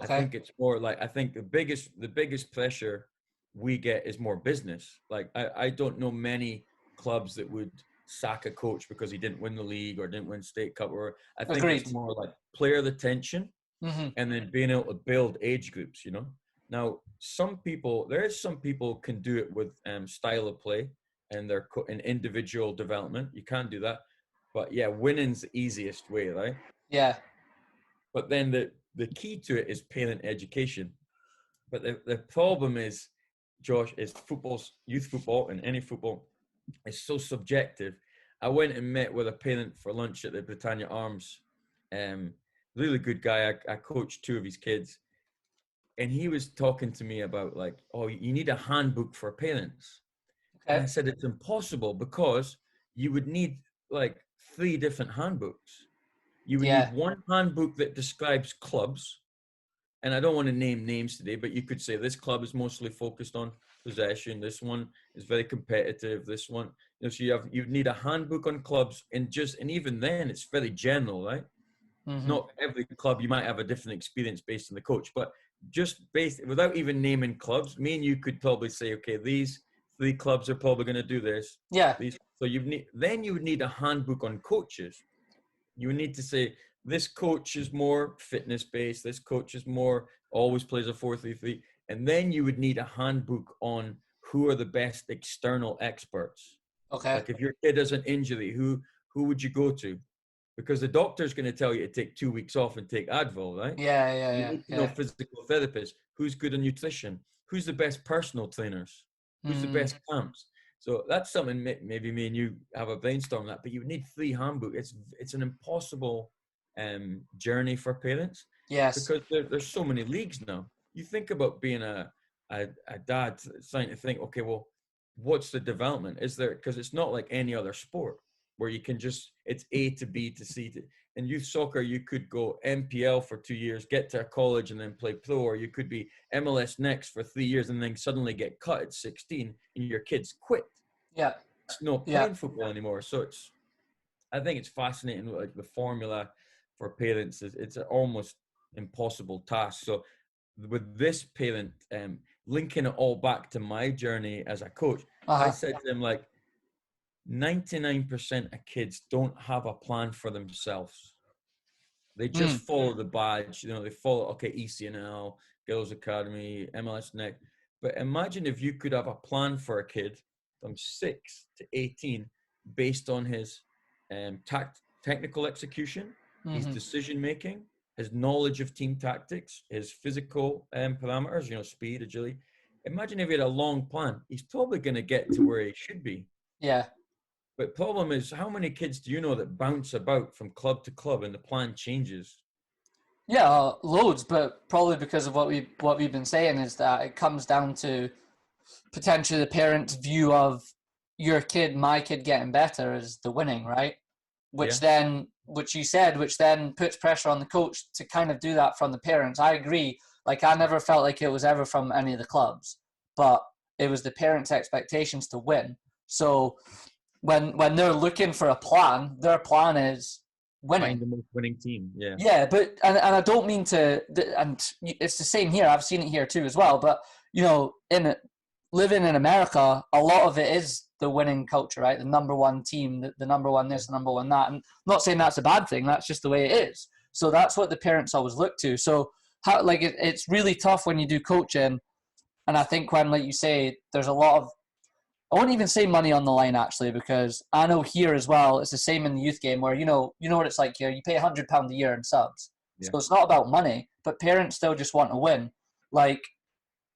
Okay. I think it's more like, I think the biggest pressure we get is more business. Like, I don't know many clubs that would sack a coach because he didn't win the league or didn't win state cup. Or I think Agreed. it's more like player retention, and then being able to build age groups. Now some people can do it with style of play and their individual development. You can't do that, but yeah, winning's the easiest way, right? Yeah. But then the key to it is parent education. But the problem is, Josh, is youth football and any football is so subjective. I went and met with a parent for lunch at the Britannia Arms. Really good guy. I coached 2 of his kids. And he was talking to me about, like, oh, you need a handbook for parents. Okay. And I said, it's impossible, because you would need like 3 different handbooks. You would need one handbook that describes clubs. And I don't want to name names today, but you could say this club is mostly focused on possession. This one is very competitive. This one, so you'd need a handbook on clubs, and even then it's very general, right? Mm-hmm. Not every club, you might have a different experience based on the coach, but just based, without even naming clubs, me and you could probably say, okay, these 3 clubs are probably going to do this. Yeah. So you would need a handbook on coaches. You would need to say, this coach is more fitness based. This coach is more always plays a 4-3-3. And then you would need a handbook on who are the best external experts. Okay. Like, if your kid has an injury, who would you go to? Because the doctor's going to tell you to take 2 weeks off and take Advil, right? Yeah. You need to know physical therapists. Who's good at nutrition? Who's the best personal trainers? Who's the best camps? So that's something maybe me and you have a brainstorm on that. But you would need 3 handbooks. It's an impossible journey for parents. Yes. Because there's so many leagues now. You think about being a dad, trying to think, okay, well, what's the development? Is there, because it's not like any other sport where you can it's A to B to C to. In youth soccer, you could go MPL for 2 years, get to a college, and then play pro, or you could be MLS next for 3 years and then suddenly get cut at 16 and your kids quit. Yeah. It's not playing football anymore. So I think it's fascinating, like, the formula for parents it's an almost impossible task. So with this parent, linking it all back to my journey as a coach, I said to them, like, 99% of kids don't have a plan for themselves. They just follow the badge. They follow, okay, ECNL, Girls Academy, MLS Next. But imagine if you could have a plan for a kid from 6 to 18 based on his technical execution, his decision making, his knowledge of team tactics, his physical parameters, you know, speed, agility. Imagine if he had a long plan. He's probably going to get to where he should be. Yeah. But problem is, how many kids do you know that bounce about from club to club and the plan changes? Yeah, loads, but probably because of what we've been saying is that it comes down to potentially the parent's view of your kid, my kid getting better is the winning, right? Which then puts pressure on the coach to kind of do that from the parents. I agree. Like, I never felt like it was ever from any of the clubs, but it was the parents' expectations to win. So when they're looking for a plan, their plan is winning. Find the most winning team. Yeah. Yeah, but and I don't mean to, and it's the same here. I've seen it here too as well. But you know, living in America, a lot of it is the winning culture, right? The number one team, the number one this, the number one that. And I'm not saying that's a bad thing. That's just the way it is. So that's what the parents always look to. So it's really tough when you do coaching. And I think when, like you say, there's a lot of, I won't even say money on the line actually, because I know here as well, it's the same in the youth game where, you know what it's like here. You pay £100 a year in subs. Yeah. So it's not about money, but parents still just want to win. Like,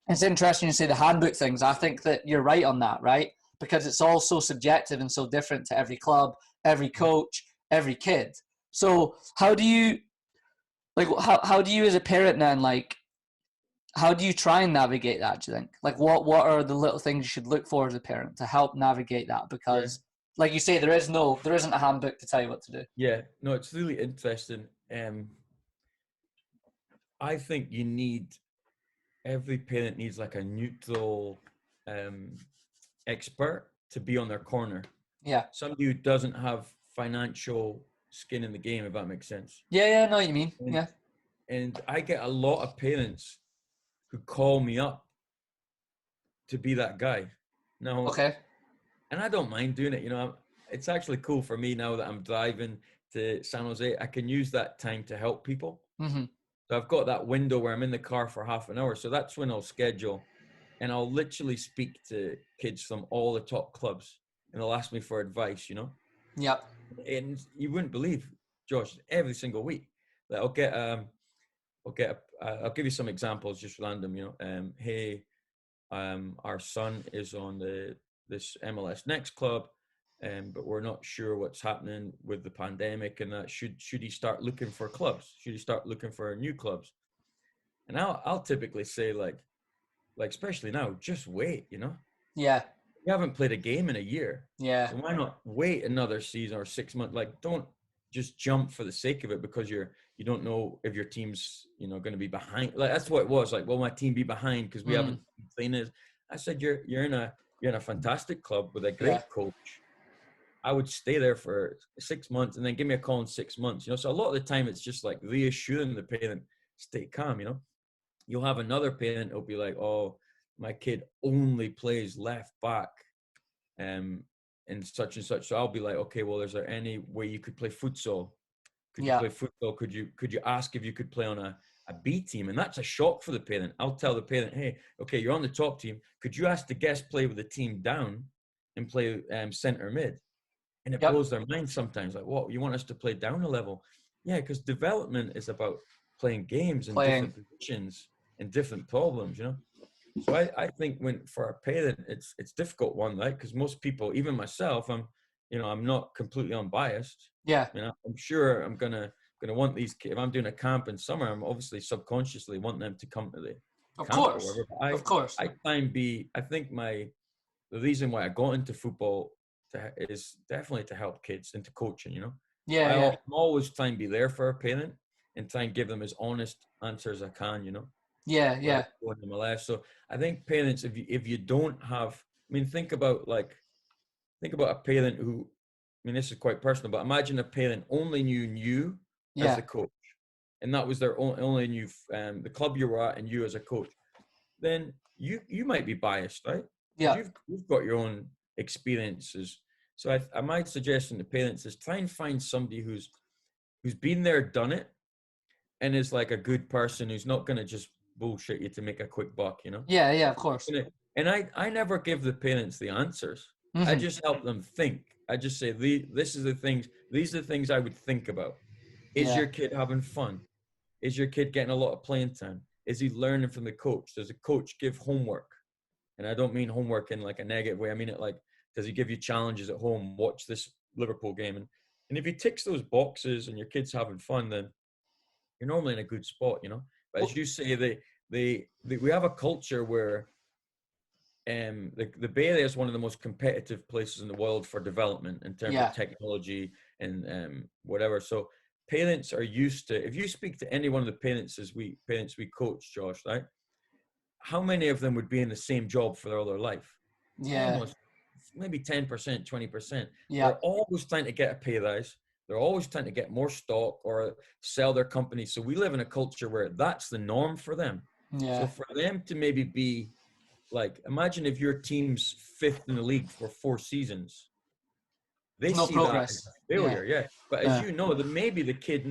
it's interesting you say the handbook things. I think that you're right on that, right? Because it's all so subjective and so different to every club, every coach, every kid. So how do you as a parent then, like, how do you try and navigate that, do you think? Like, what are the little things you should look for as a parent to help navigate that? Because, like you say, there isn't a handbook to tell you what to do. Yeah, no, it's really interesting. I think every parent needs like a neutral expert to be on their corner. Yeah. Somebody who doesn't have financial skin in the game, if that makes sense. Yeah, I know what you mean. And I get a lot of parents who call me up to be that guy. No. Okay. And I don't mind doing it. You know, it's actually cool for me now that I'm driving to San Jose. I can use that time to help people. Mm-hmm. So I've got that window where I'm in the car for half an hour. So that's when I'll schedule. And I'll literally speak to kids from all the top clubs. And they'll ask me for advice, you know? Yep. And you wouldn't believe, Josh, every single week that I'll give you some examples, just random, you know. Hey, our son is on this MLS Next club, but we're not sure what's happening with the pandemic and that. Should he start looking for clubs? Should he start looking for new clubs? And I'll typically say like especially now, just wait, you know. Yeah. You haven't played a game in a year. Yeah. So why not wait another season or 6 months? Like, don't just jump for the sake of it because you don't know if your team's, you know, going to be behind. Like, that's what it was. Like, will my team be behind because we haven't played it? I said, you're in a fantastic club with a great coach. I would stay there for 6 months and then give me a call in 6 months. You know, so a lot of the time it's just like reassuring the parent, stay calm. You know, you'll have another parent who'll be like, oh, my kid only plays left back, and such and such. So I'll be like, okay, well, is there any way you could play futsal? Could you play futsal? Could you ask if you could play on a B team? And that's a shock for the parent. I'll tell the parent, hey, okay, you're on the top team. Could you ask the guest play with the team down and play center mid? And it blows their mind sometimes. Like, what, you want us to play down a level? Yeah, because development is about playing games and different positions and different problems, you know? So I think for a parent, it's a difficult one, right? Because most people, even myself, I'm not completely unbiased. Yeah. You know, I'm sure I'm gonna want these kids. If I'm doing a camp in summer, I'm obviously subconsciously want them to come to the camp. Of course. I try and be. I think the reason why I got into football is definitely to help kids into coaching. You know. I'm always trying to be there for a parent and try and give them as honest answers as I can. You know. Yeah. So I think parents, if you don't have, I mean, think about a parent who, I mean, this is quite personal, but imagine a parent only knew you as the coach, and that was their only knew the club you were at and you as a coach. Then you might be biased, right? Yeah. You've got your own experiences. So my suggestion to parents is try and find somebody who's been there, done it, and is like a good person who's not going to just bullshit you to make a quick buck, you know? Yeah, of course. And I never give the parents the answers. I just help them think. I just say, these are the things I would think about. Is your kid having fun? Is your kid getting a lot of playing time? Is he learning from the coach? Does the coach give homework? And I don't mean homework in like a negative way. I mean it like, does he give you challenges at home? Watch this Liverpool game. And if he ticks those boxes and your kid's having fun, then you're normally in a good spot, you know. But as you say, we have a culture where the Bay Area is one of the most competitive places in the world for development in terms of technology and whatever. So parents are used to, if you speak to any one of the parents we coach, Josh, right? How many of them would be in the same job for their other life? Yeah. Almost maybe 10%, 20%. Yeah. They're always trying to get a pay rise. They're always trying to get more stock or sell their company. So we live in a culture where that's the norm for them. Yeah. So for them to maybe be like, imagine if your team's 5th in the league for 4 seasons. They no see progress. that as a failure, yeah. But as you know, that maybe the kid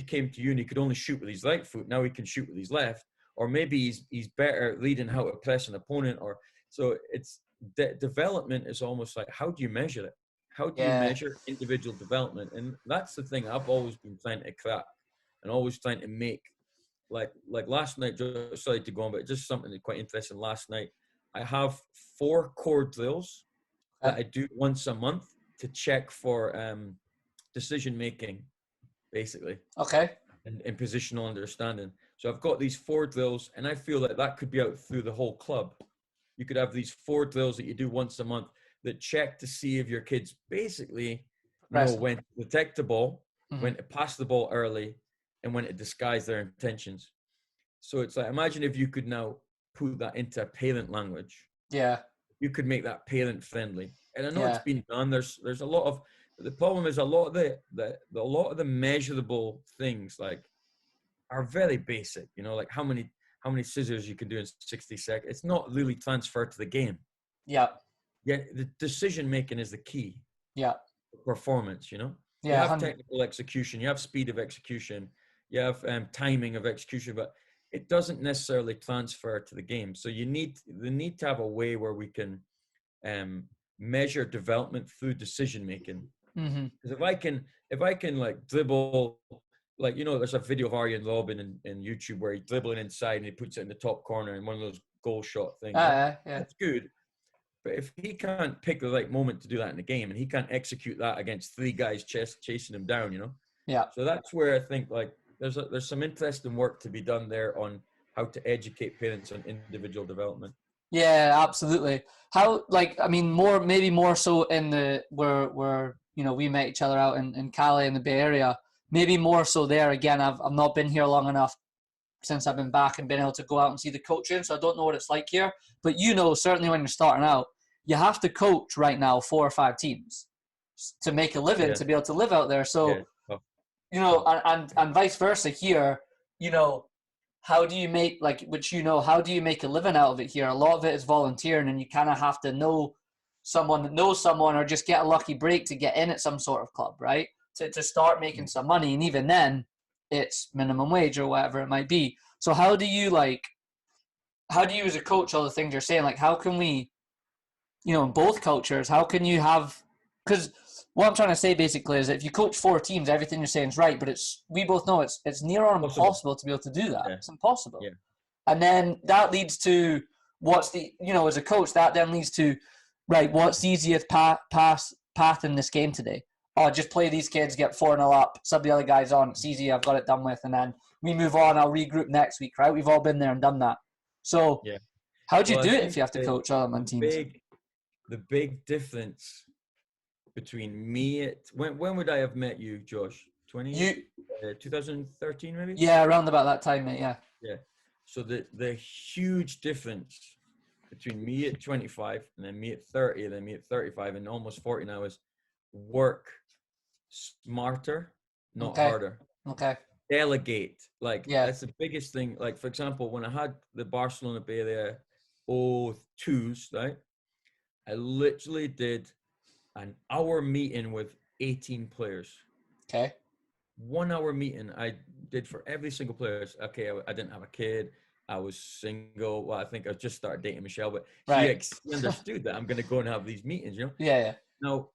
came to you and he could only shoot with his right foot. Now he can shoot with his left. Or maybe he's better leading how to press an opponent. Or so it's development is almost like, how do you measure it? How do you measure individual development? And that's the thing I've always been trying to crack and always trying to make. Like last night, sorry to go on, but just something quite interesting. Last night, I have 4 core drills that I do once a month to check for decision making, basically. Okay. And positional understanding. So I've got these 4 drills, and I feel like that could be out through the whole club. You could have these 4 drills that you do once a month that check to see if your kids basically know when to detect the ball, when to pass the ball early, and when to disguise their intentions. So it's like, imagine if you could now put that into parent language. Yeah. You could make that parent friendly. And I know it's been done. There's a lot of, the problem is a lot of the measurable things like are very basic, you know, like how many scissors you can do in 60 seconds. It's not really transferred to the game. Yeah. Yeah. The decision making is the key. Yeah. Performance, you know. Yeah. You have technical execution, you have speed of execution, you have timing of execution, but it doesn't necessarily transfer to the game. So they need to have a way where we can measure development through decision making. Because if I can like dribble, like, you know, there's a video of Arjen Robben in YouTube where he's dribbling inside and he puts it in the top corner in one of those goal shot things. That's good. But if he can't pick the right moment to do that in the game, and he can't execute that against 3 guys chasing him down, you know. Yeah. So that's where I think like there's some interesting work to be done there on how to educate parents on individual development. Yeah, absolutely. How, like, I mean, maybe more so in the where you know, we met each other out in Cali in the Bay Area. Maybe more so there. Again, I've not been here long enough since I've been back and been able to go out and see the coaching, so I don't know what it's like here. But you know, certainly when you're starting out, you have to coach right now 4 or 5 teams to make a living, to be able to live out there. So, you know, and vice versa here, you know, how do you make, like, which, you know, how do you make a living out of it here? A lot of it is volunteering, and you kind of have to know someone that knows someone or just get a lucky break to get in at some sort of club, right? To start making some money. And even then, it's minimum wage or whatever it might be. So how do you as a coach, all the things you're saying, like, how can we, you know, in both cultures, how can you have, because what I'm trying to say basically is that if you coach 4 teams, everything you're saying is right, but we both know it's near on impossible to be able to do that. It's impossible. Yeah. And then that leads to as a coach, that then leads to, right, what's the easiest path in this game today? Oh, just play these kids, get 4-0 up, sub the other guys on. It's easy, I've got it done with, and then we move on. I'll regroup next week, right? We've all been there and done that. So how do you do it if you have to coach all on teams? The big difference between me when would I have met you, Josh? 2013 maybe? Yeah, around about that time, mate, yeah. Yeah. So the huge difference between me at 25 and then me at 30 and then me at 35 and almost 40 now is work smarter, not harder. Okay. Delegate. Like, that's the biggest thing. Like, for example, when I had the Barcelona Bay Area 02s, right? I literally did an hour meeting with 18 players. Okay. 1 hour meeting I did for every single player. Okay, I didn't have a kid. I was single. Well, I think I just started dating Michelle, but she understood that I'm going to go and have these meetings, you know? Yeah. Now,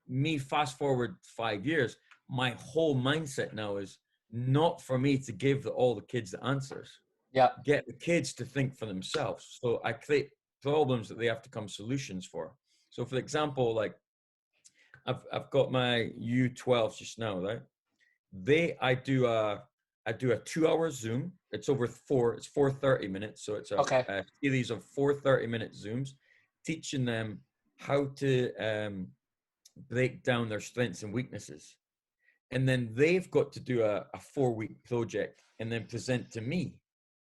me fast forward 5 years, my whole mindset now is not for me to give all the kids the answers. Yeah. Get the kids to think for themselves. So I create problems that they have to come solutions for. So for example, like I've got my U12s just now, right? I do a 2 hour Zoom. It's it's 4 30 minutes. So it's Okay. a series of 4 30-minute Zooms, teaching them how to break down their strengths and weaknesses. And then they've got to do a 4 week project and then present to me.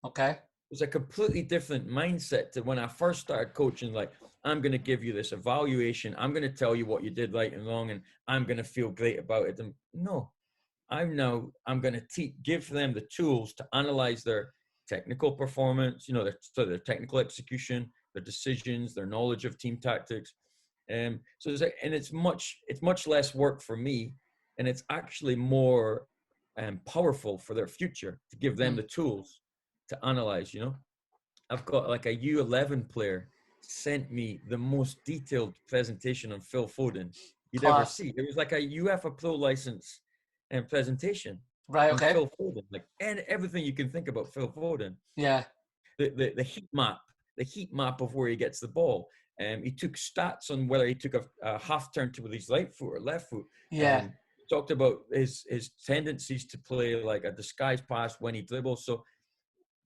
Okay. It's a completely different mindset to when I first started coaching. Like, I'm going to give you this evaluation. I'm going to tell you what you did right and wrong, and I'm going to feel great about it. And no, I'm going to give them the tools to analyze their technical performance, their technical execution, their decisions, their knowledge of team tactics. And it's much less work for me, and it's actually more powerful for their future to give them the tools to analyze. I've got like a U11 player sent me the most detailed presentation on Phil Foden you'd ever see. It was like a UEFA Pro license and presentation Right. on Okay. Phil Foden, and everything you can think about Phil Foden. Yeah. The heat map of where he gets the ball. He took stats on whether he took a half turn to with his right foot or left foot. Yeah. Talked about his tendencies to play like a disguise pass when he dribbles. So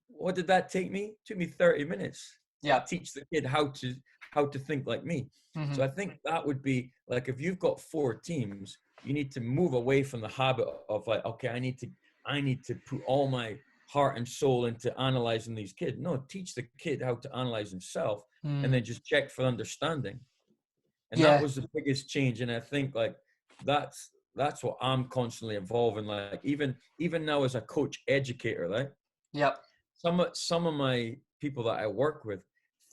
what did that take me? It took me 30 minutes to teach the kid how to think like me. Mm-hmm. So I think that would be like, if you've got 4 teams, you need to move away from the habit of like, okay, I need to put all my heart and soul into analyzing these kids. No, teach the kid how to analyze himself and then just check for understanding. And that was the biggest change. And I think like that's what I'm constantly evolving. Like even now as a coach educator, right? Yep. Some of my people that I work with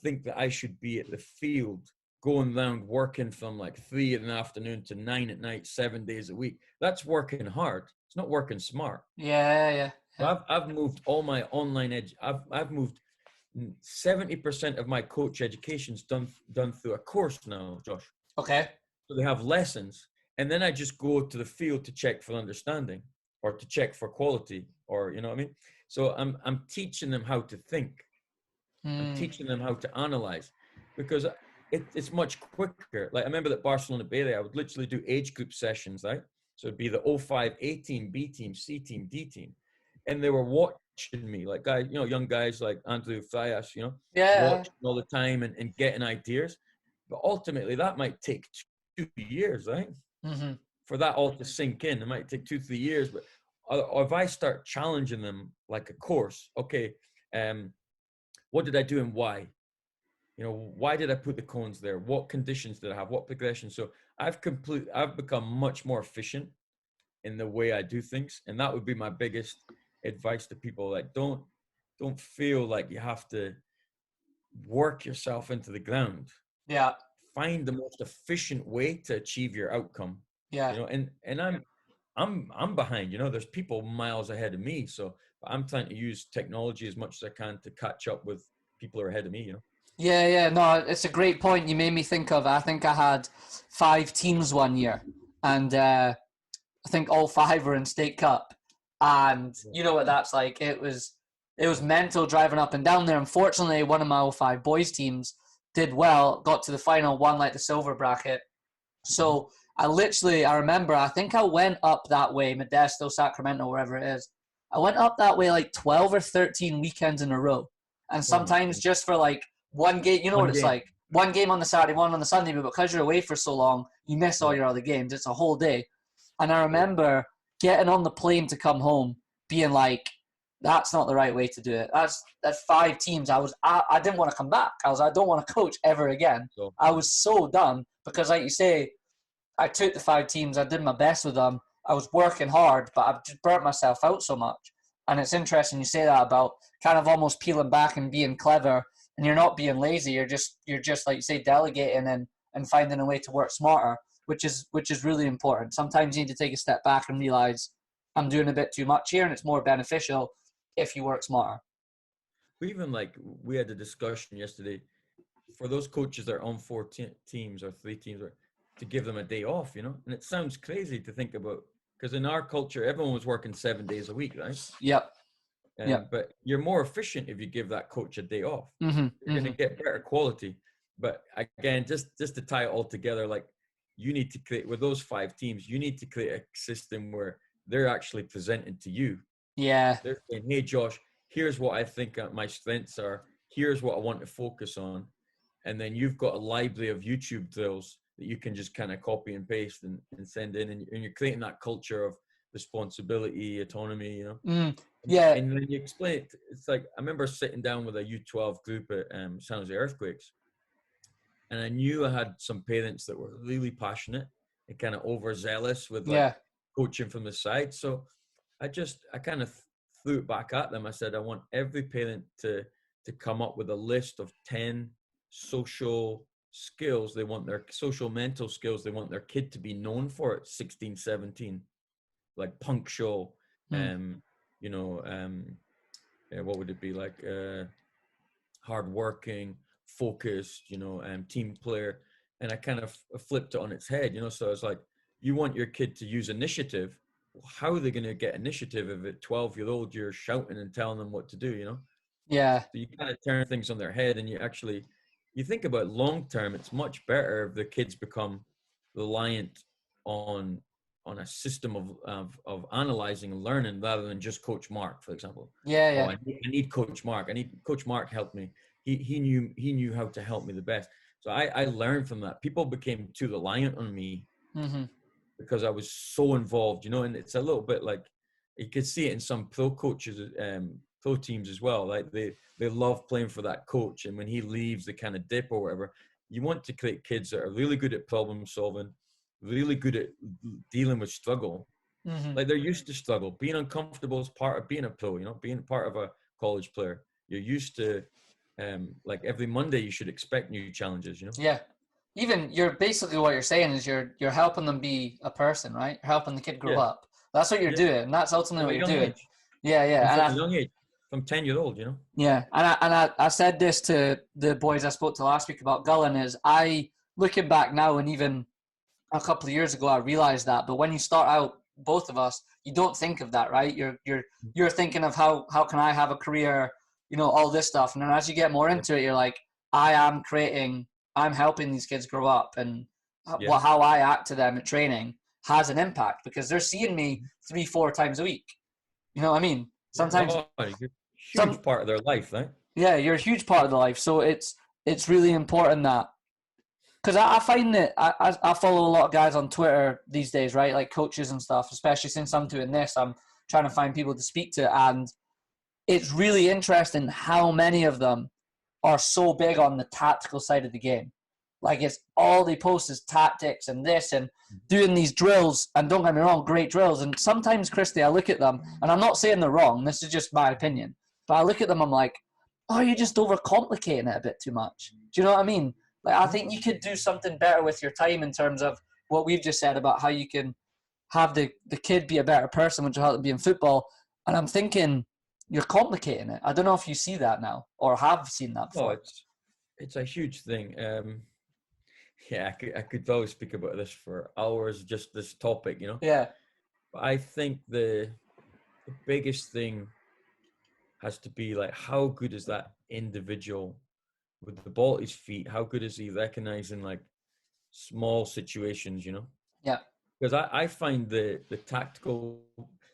think that I should be at the field going around working from like 3 in the afternoon to 9 at night, 7 days a week. That's working hard. It's not working smart. Yeah. So I've moved all my online I've moved 70% of my coach education's done through a course now, Josh. Okay. So they have lessons, and then I just go to the field to check for understanding or to check for quality, or you know what I mean? So I'm teaching them how to think. I'm teaching them how to analyze, because it's much quicker. Like I remember that Barcelona Bay Area, I would literally do age group sessions, right? So it'd be the 05 A team, B team, C team, D team. And they were watching me, like guys, young guys like Andrew Frias, watching all the time and getting ideas. But ultimately that might take 2 years, right? Mm-hmm. For that all to sink in. It might take 2-3 years, but or if I start challenging them like a course, okay, what did I do and why? Why did I put the cones there? What conditions did I have? What progression? So I've become much more efficient in the way I do things. And that would be my biggest advice to people. Like, don't feel like you have to work yourself into the ground. Yeah. Find the most efficient way to achieve your outcome. Yeah. And I'm behind, there's people miles ahead of me. So I'm trying to use technology as much as I can to catch up with people who are ahead of me, Yeah. No, it's a great point. You made me think of, I think I had 5 teams one year, and I think all 5 were in State Cup. And you know what that's like. It was mental driving up and down there. Unfortunately, one of my 05 boys teams did well, got to the final, won like the silver bracket. So I remember, I think I went up that way, Modesto, Sacramento, wherever it is. I went up that way like 12 or 13 weekends in a row. And sometimes just for like one game, you know what it's like. One game on the Saturday, one on the Sunday, but because you're away for so long, you miss all your other games. It's a whole day. And I remember getting on the plane to come home, being like, that's not the right way to do it. That's 5 teams. I didn't want to come back. I don't want to coach ever again. I was so done because, like you say, I took the 5 teams. I did my best with them. I was working hard, but I just burnt myself out so much. And it's interesting you say that about kind of almost peeling back and being clever, and you're not being lazy. You're just like you say, delegating and finding a way to work smarter, which is really important. Sometimes you need to take a step back and realize I'm doing a bit too much here, and it's more beneficial if you work smarter. Even like we had a discussion yesterday for those coaches that are on 4 teams or 3 teams, or to give them a day off, and it sounds crazy to think about because in our culture, everyone was working 7 days a week, right? Yep. Yep. But you're more efficient if you give that coach a day off. Mm-hmm. You're going to get better quality. But again, just to tie it all together, like you need to create with those 5 teams, you need to create a system where they're actually presenting to you. Yeah. They're saying, hey, Josh, here's what I think my strengths are. Here's what I want to focus on. And then you've got a library of YouTube drills that you can just kind of copy and paste and send in. And you're creating that culture of responsibility, autonomy, you know? Yeah. And when you explain it, it's like, I remember sitting down with a U12 group at San Jose Earthquakes. And I knew I had some parents that were really passionate and kind of overzealous with like coaching from the side. So I kind of threw it back at them. I said, I want every parent to come up with a list of 10 social skills they want their social mental skills they want their kid to be known for at 16, 17, like punctual, you know, what would it be like? Hardworking, focused, you know, team player. And I kind of flipped it on its head, you know. So I was like, you want your kid to use initiative. How are they going to get initiative if at 12-year-old you're shouting and telling them what to do, you know? Yeah. So you kind of turn things on their head, and you think about long term, it's much better if the kids become reliant on a system of analyzing and learning rather than just Coach Mark, for example. Yeah. Oh, I need Coach Mark. I need Coach Mark help me. He knew how to help me the best. So I learned from that. People became too reliant on me because I was so involved, you know. And it's a little bit like you could see it in some pro coaches, pro teams as well. Like they love playing for that coach, and when he leaves, they kind of dip or whatever. You want to create kids that are really good at problem solving, really good at dealing with struggle. Like they're used to struggle. Being uncomfortable is part of being a pro, you know, being part of a college player. You're used to, like every Monday you should expect new challenges, you know? Yeah. Even you're basically what you're saying is you're helping them be a person, right? You're helping the kid grow up. That's what you're doing. And that's ultimately what you're doing. Age. Yeah. From a young age, from 10-year-old, you know? Yeah. And I said this to the boys I spoke to last week about Gullen is looking back now and even a couple of years ago, I realized that. But when you start out, both of us, you don't think of that, right? You're thinking of how can I have a career, you know, all this stuff. And then as you get more into it, you're like, I'm helping these kids grow up, and how I act to them at training has an impact because they're seeing me 3-4 times a week. You know what I mean? Sometimes you're a huge part of their life, right? Yeah, you're a huge part of the life. So it's really important that, because I find that I follow a lot of guys on Twitter these days, right? Like coaches and stuff, especially since I'm doing this, I'm trying to find people to speak to. And it's really interesting how many of them are so big on the tactical side of the game. Like it's all they post is tactics and this and doing these drills. And don't get me wrong, great drills. And sometimes, Christy, I look at them, and I'm not saying they're wrong. This is just my opinion. But I look at them, I'm like, oh, you're just overcomplicating it a bit too much. Do you know what I mean? Like, I think you could do something better with your time in terms of what we've just said about how you can have the kid be a better person, which will help them be in football. And I'm thinking you're complicating it. I don't know if you see that now or have seen that before. Oh, it's a huge thing. Yeah, I could always speak about this for hours, just this topic, you know? Yeah. But I think the biggest thing has to be like, how good is that individual with the ball at his feet? How good is he recognizing like small situations, you know? Yeah. Because I find the tactical,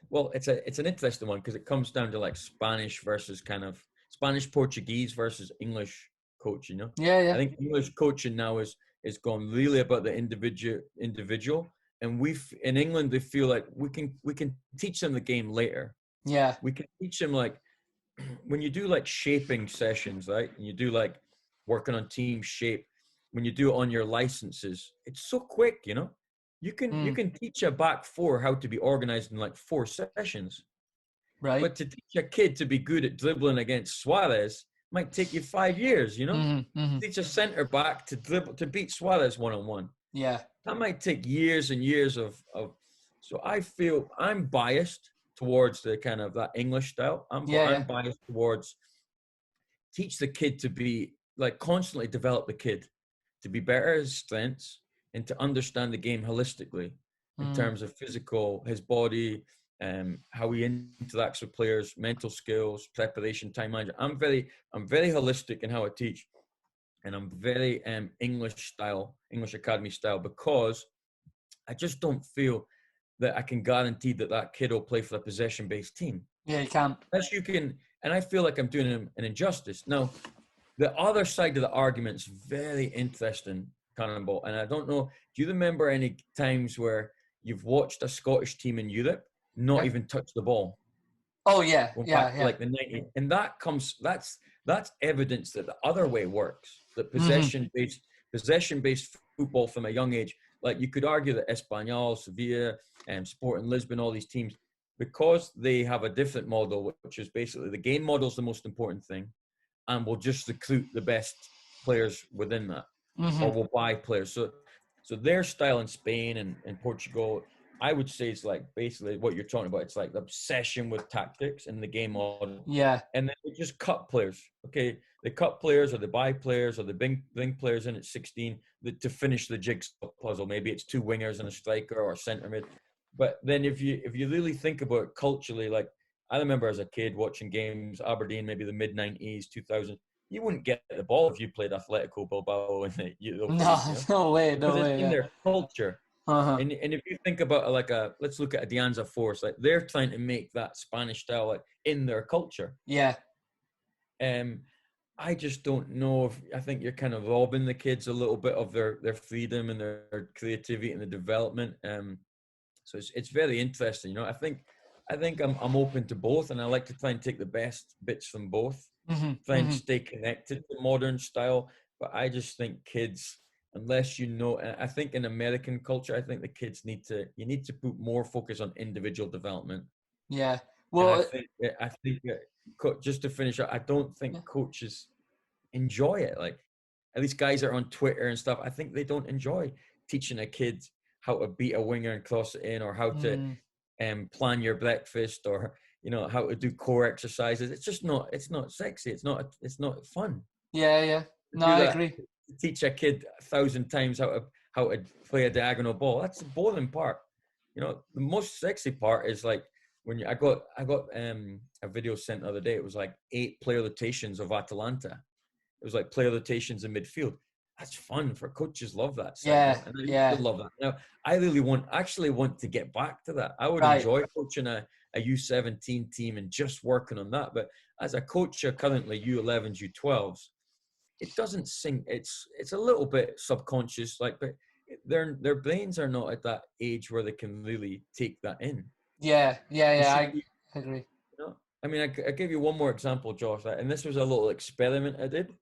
well, it's an interesting one because it comes down to like Spanish versus kind of Spanish Portuguese versus English coach, you know? Yeah. I think English coaching now is gone really about the individual. And in England, they feel like we can teach them the game later. Yeah. We can teach them like, when you do like shaping sessions, right? And you do like working on team shape, when you do it on your licenses, it's so quick, you know? You can teach a back four how to be organized in like 4 sessions. Right. But to teach a kid to be good at dribbling against Suarez might take you 5 years, you know? Teach a center back to beat Suarez one-on-one. Yeah. That might take years and years of so I feel I'm biased towards the kind of that English style. I'm biased towards teach the kid to be like constantly develop the kid to be better at his strengths and to understand the game holistically. in terms of physical, his body, how he interacts with players, mental skills, preparation, time management. I'm very holistic in how I teach, and I'm very English academy style, because I just don't feel that I can guarantee that kid will play for a possession-based team. Yeah, you can't. Unless you can, and I feel like I'm doing him an injustice. Now, the other side of the argument is very interesting, Cannonball. And I don't know, do you remember any times where you've watched a Scottish team in Europe not even touch the ball? Oh yeah, Going yeah, back to like the 90s. And that's evidence that the other way works. That possession-based football from a young age, like you could argue that Espanyol, Sevilla, Sporting Lisbon, all these teams, because they have a different model, which is basically the game model is the most important thing, and we'll just recruit the best players within that, or we'll buy players. So their style in Spain and Portugal, I would say, it's like basically what you're talking about. It's like the obsession with tactics and the game model. Yeah. And then they just cut players. Okay, they cut players, or they buy players, or they bring players in at 16 to finish the jigsaw puzzle. Maybe it's 2 wingers and a striker or a centre mid. But then if you really think about it culturally, like I remember as a kid watching games, Aberdeen, maybe the mid-90s, 2000. You wouldn't get the ball if you played Atletico Bilbao in the Europa No, League, you know? no way, Because no it's way. in Yeah. their culture. Uh-huh. And if you think about let's look at Adianza Force, like they're trying to make that Spanish style like in their culture. Yeah. I just don't know if I think you're kind of robbing the kids a little bit of their freedom and their creativity and the development. So it's very interesting, you know. I think I'm open to both, and I like to try and take the best bits from both, try and stay connected to modern style. But I just think kids, unless you know, I think in American culture, I think the kids need to put more focus on individual development. Yeah. And Well, I think just to finish up, I don't think coaches enjoy it. Like at least guys that are on Twitter and stuff, I think they don't enjoy teaching a kid how to beat a winger and cross it in, or how to plan your breakfast, or you know how to do core exercises. It's not sexy. It's not fun. yeah. To No, do I that, agree. to teach a kid 1,000 times how to play a diagonal ball. That's the boring part. You know, the most sexy part is like when I got a video sent the other day. It was like 8 player rotations of Atalanta. It was like player rotations in midfield. That's fun for coaches. Love that side, Yeah, and I yeah. used to love that. Now I really actually want to get back to that. I would Right. enjoy coaching a U17 team and just working on that. But as a coach currently U11s, U12s, it doesn't sink. It's a little bit subconscious, like, but their brains are not at that age where they can really take that in. Yeah. I Be, agree. you know, I mean, I give you one more example, Josh, and this was a little experiment I did.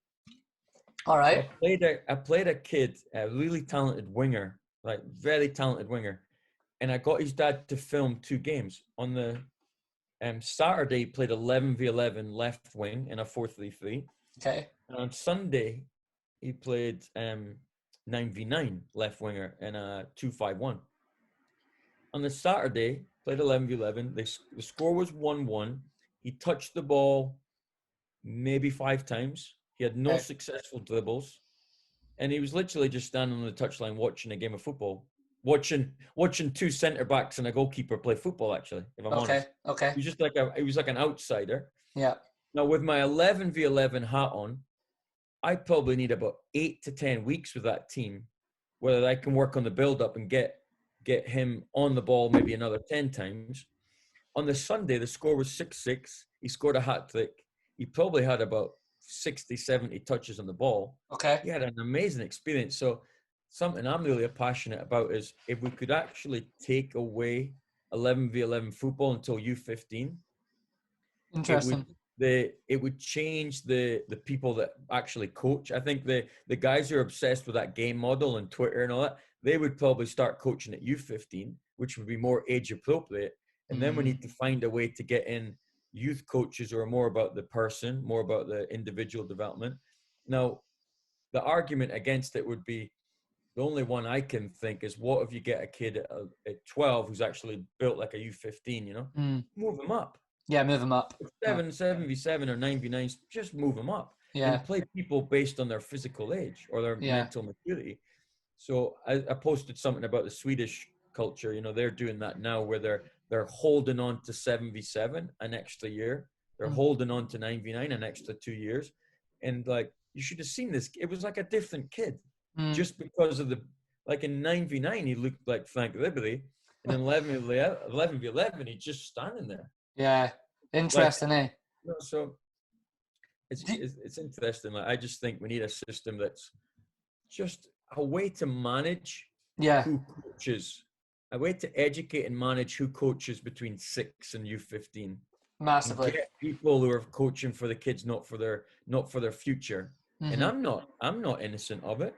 All right. So I played a kid, a really talented winger, like very talented winger, and I got his dad to film 2 games. On the Saturday, he played 11v11 left wing in a 4-3-3. Okay. And on Sunday, he played 9v9 left winger in a 2-5-1. On the Saturday, played 11v11. The score was 1-1. He touched the ball maybe 5 times. He had no successful dribbles. And he was literally just standing on the touchline watching a game of football. Watching 2 centre-backs and a goalkeeper play football, actually, if I'm honest. Okay. He was like an outsider. Yeah. Now, with my 11v11 hat on, I probably need about 8 to 10 weeks with that team, whether I can work on the build-up and get him on the ball maybe another 10 times. On the Sunday, the score was 6-6. He scored a hat-trick. He probably had about 60, 70 touches on the ball. Okay. He had an amazing experience. So something I'm really passionate about is if we could actually take away 11v11 football until U15. Interesting. It would change the people that actually coach. I think the guys who are obsessed with that game model and Twitter and all that, they would probably start coaching at U15, which would be more age appropriate. And then we need to find a way to get in youth coaches who are more about the person, more about the individual development. Now, the argument against it would be, the only one I can think is, what if you get a kid at 12 who's actually built like a U15, you know? Move him up. Yeah, move them up. 7v7 or 9v9, just move them up. Yeah. And play people based on their physical age or their mental maturity. So I posted something about the Swedish culture, you know, they're doing that now where they're holding on to 7v7 an extra year. They're holding on to 9v9 an extra 2 years. And like, you should have seen this. It was like a different kid just because of like in 9v9, he looked like Frank Ribery. And in 11v11, he's just standing there. Yeah. Interesting, like, you know, so it's interesting. Like, I just think we need a system that's just a way to manage who coaches, a way to educate and manage who coaches between 6 and U15. Massively. Get people who are coaching for the kids, not for their future. And I'm not innocent of it.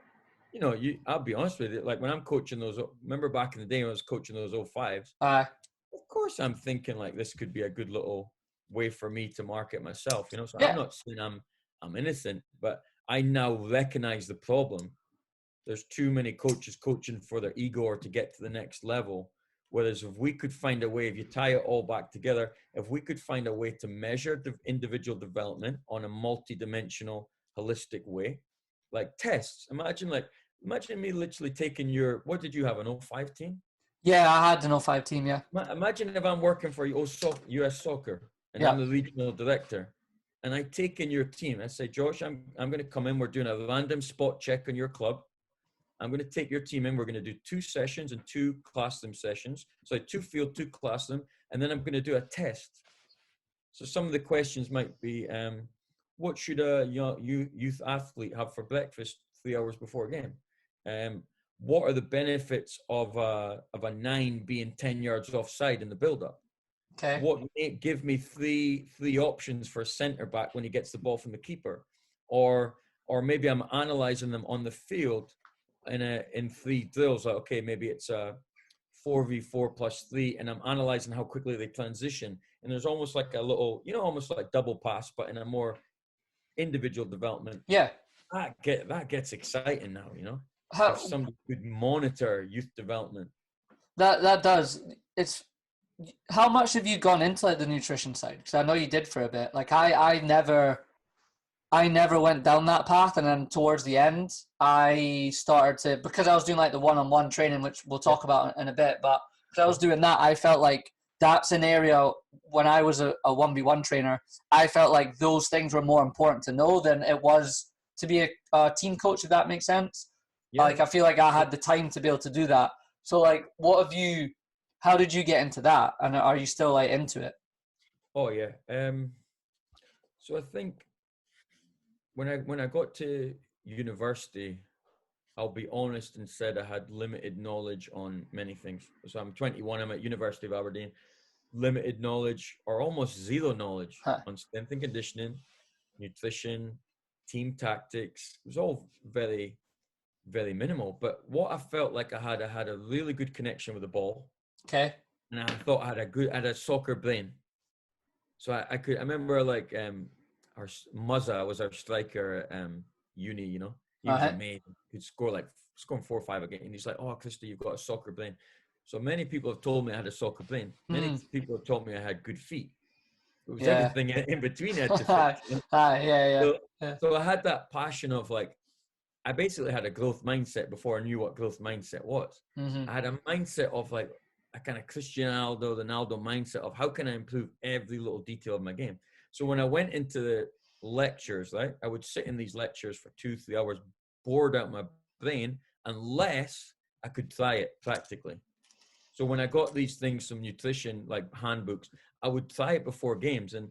You know, I'll be honest with you. Like when I'm coaching those, remember back in the day when I was coaching those 05s, of course I'm thinking like this could be a good little way for me to market myself, you know. So I'm not saying I'm innocent, but I now recognize the problem. There's too many coaches coaching for their ego or to get to the next level. Whereas if we could find a way, if you tie it all back together, if we could find a way to measure the individual development on a multi-dimensional, holistic way, like tests. Imagine me literally taking what did you have, an 05 team? Yeah, I had an 05 team, yeah. Imagine if I'm working for US Soccer and I'm the regional director and I take in your team. I say, Josh, I'm going to come in. We're doing a random spot check on your club. I'm going to take your team in. We're going to do 2 sessions and 2 classroom sessions. So 2 field, 2 classroom. And then I'm going to do a test. So some of the questions might be, what should a youth athlete have for breakfast 3 hours before a game? What are the benefits of a 9 being 10 yards offside in the build-up? Okay. Give me three options for a centre back when he gets the ball from the keeper, or maybe I'm analysing them on the field in 3 drills. Like, okay, maybe it's a 4v4 plus 3, and I'm analysing how quickly they transition. And there's almost like a little, you know, almost like double pass, but in a more individual development. Yeah. That gets exciting now, you know. If somebody could monitor youth development. That does. It's how much have you gone into like the nutrition side? Because I know you did for a bit. Like I never went down that path, and then towards the end, I started to, because I was doing like the one-on-one training, which we'll talk about in a bit. But because I was doing that, I felt like that scenario when I was a 1v1 trainer, I felt like those things were more important to know than it was to be a team coach. If that makes sense. Yeah. Like I feel like I had the time to be able to do that. So like, how did you get into that? And are you still like into it? Oh yeah. So I think when I got to university, I'll be honest and said I had limited knowledge on many things. So I'm 21. I'm at University of Aberdeen. Limited knowledge or almost zero knowledge on strength and conditioning, nutrition, team tactics. It was all very, very minimal. But what I felt like I had a really good connection with the ball. Okay. And I thought I had a soccer brain. So I remember like our Muzza was our striker at uni, you know. He was amazing. He'd scoring 4 or 5 a game. And he's like, oh, Christie, you've got a soccer brain. So many people have told me I had a soccer brain. Many people have told me I had good feet. It was everything in between. I had to fix. So I had that passion of like, I basically had a growth mindset before I knew what growth mindset was. I had a mindset of like a kind of Cristiano Ronaldo mindset of how can I improve every little detail of my game. So when I went into the lectures, right, I would sit in these lectures for 2-3 hours, bored out my brain, unless I could try it practically. So when I got these things, some nutrition, like handbooks, I would try it before games. And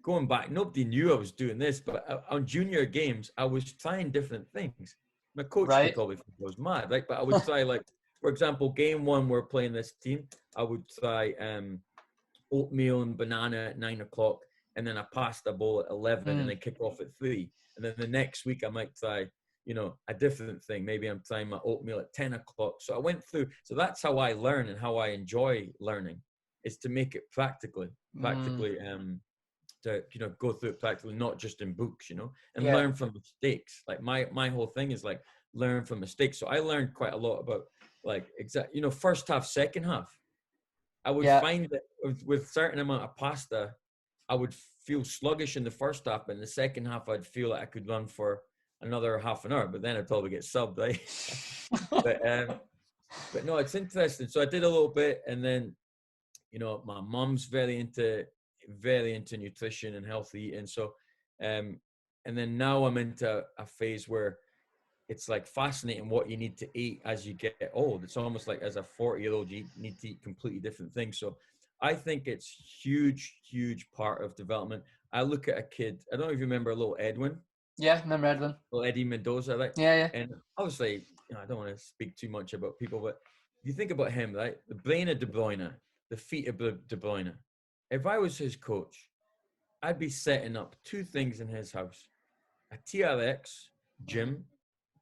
going back, nobody knew I was doing this, but on junior games, I was trying different things. My coach would probably think I was mad, right? But I would try, like, for example, game 1, we're playing this team. I would try oatmeal and banana at 9 o'clock, and then a pasta bowl at 11, and then kick off at 3. And then the next week, I might try, you know, a different thing. Maybe I'm trying my oatmeal at 10 o'clock. So I went through. So that's how I learn and how I enjoy learning, is to make it practically, to, you know, go through it practically, not just in books, you know, and learn from mistakes. Like my whole thing is like learn from mistakes. So I learned quite a lot about like you know, first half, second half. I would find that with certain amount of pasta, I would feel sluggish in the first half, but in the second half, I'd feel like I could run for another half an hour, but then I'd probably get subbed, right? But But no, it's interesting. So I did a little bit, and then, you know, my mom's very into nutrition and healthy eating. So, and then now I'm into a phase where it's like fascinating what you need to eat as you get old. It's almost like as a 40-year-old, you need to eat completely different things. So I think it's huge part of development. I look at a kid, I don't know if you remember little Edwin. Yeah, remember Edwin? Little Eddie Mendoza, right? Yeah. And obviously, you know, I don't want to speak too much about people, but if you think about him, right? The brain of De Bruyne, the feet of De Bruyne. If I was his coach, I'd be setting up two things in his house: a TRX gym.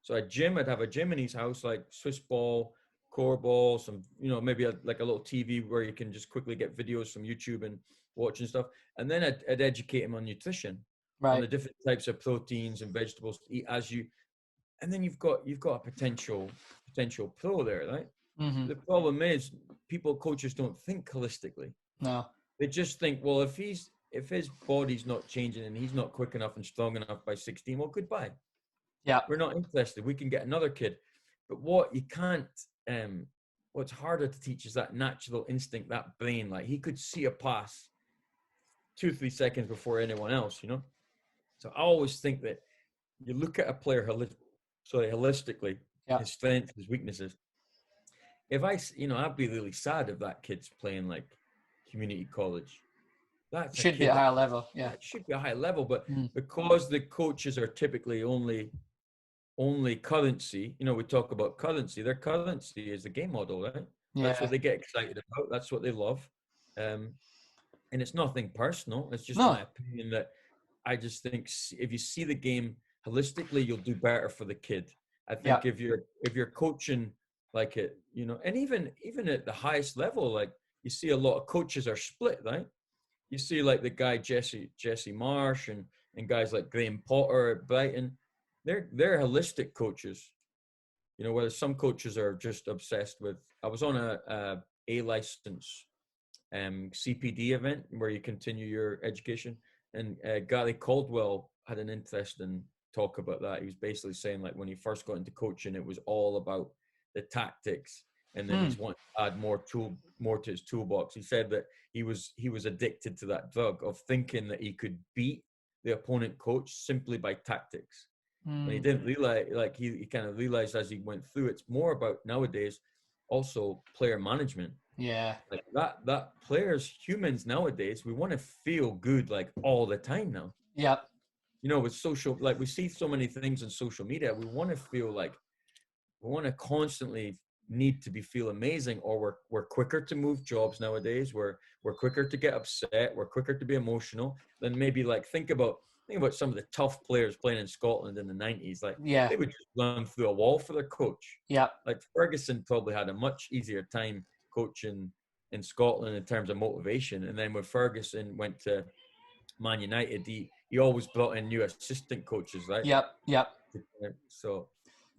So I'd have a gym in his house, like Swiss ball, core ball, some, you know, maybe like a little TV where you can just quickly get videos from YouTube and watch and stuff. And then I'd educate him on nutrition, on the different types of proteins and vegetables to eat as you, and then you've got a potential pro there, right? Mm-hmm. The problem is coaches don't think holistically. No. They just think, well, if his body's not changing and he's not quick enough and strong enough by 16, well, goodbye. Yeah. We're not interested. We can get another kid. But what you can't, what's harder to teach is that natural instinct, that brain. Like, he could see a pass 2-3 seconds before anyone else, you know? So I always think that you look at a player holistically, his strengths, his weaknesses. If I'd be really sad if that kid's playing like community college. That's should be at a higher level. Yeah, it should be a high level, but because the coaches are typically only currency, you know, we talk about currency. Their currency is the game model, right? Yeah. That's what they get excited about. That's what they love. And it's nothing personal. It's just my opinion that I just think if you see the game holistically, you'll do better for the kid. I think if you're coaching like it, you know, and even at the highest level, like you see a lot of coaches are split, right? You see like the guy Jesse Marsh and guys like Graham Potter at Brighton. They're holistic coaches. You know, whereas some coaches are just obsessed with. I was on a license CPD event where you continue your education, and Gary Caldwell had an interesting talk about that. He was basically saying like when he first got into coaching, it was all about the tactics, and then he's wanting to add more to his toolbox. He said that he was addicted to that drug of thinking that he could beat the opponent coach simply by tactics. And he didn't realize, like he kind of realized as he went through, it's more about nowadays also player management. Yeah. Like that players, humans nowadays, we want to feel good like all the time now. Yep. You know, with social, like we see so many things on social media, we want to feel like we want to constantly need to feel amazing, or we're quicker to move jobs nowadays. We're quicker to get upset. We're quicker to be emotional than maybe like think about some of the tough players playing in Scotland in the 90s. Like they would just run through a wall for their coach. Yeah. Like Ferguson probably had a much easier time coaching in Scotland in terms of motivation. And then when Ferguson went to Man United, he always brought in new assistant coaches, right? Yep. So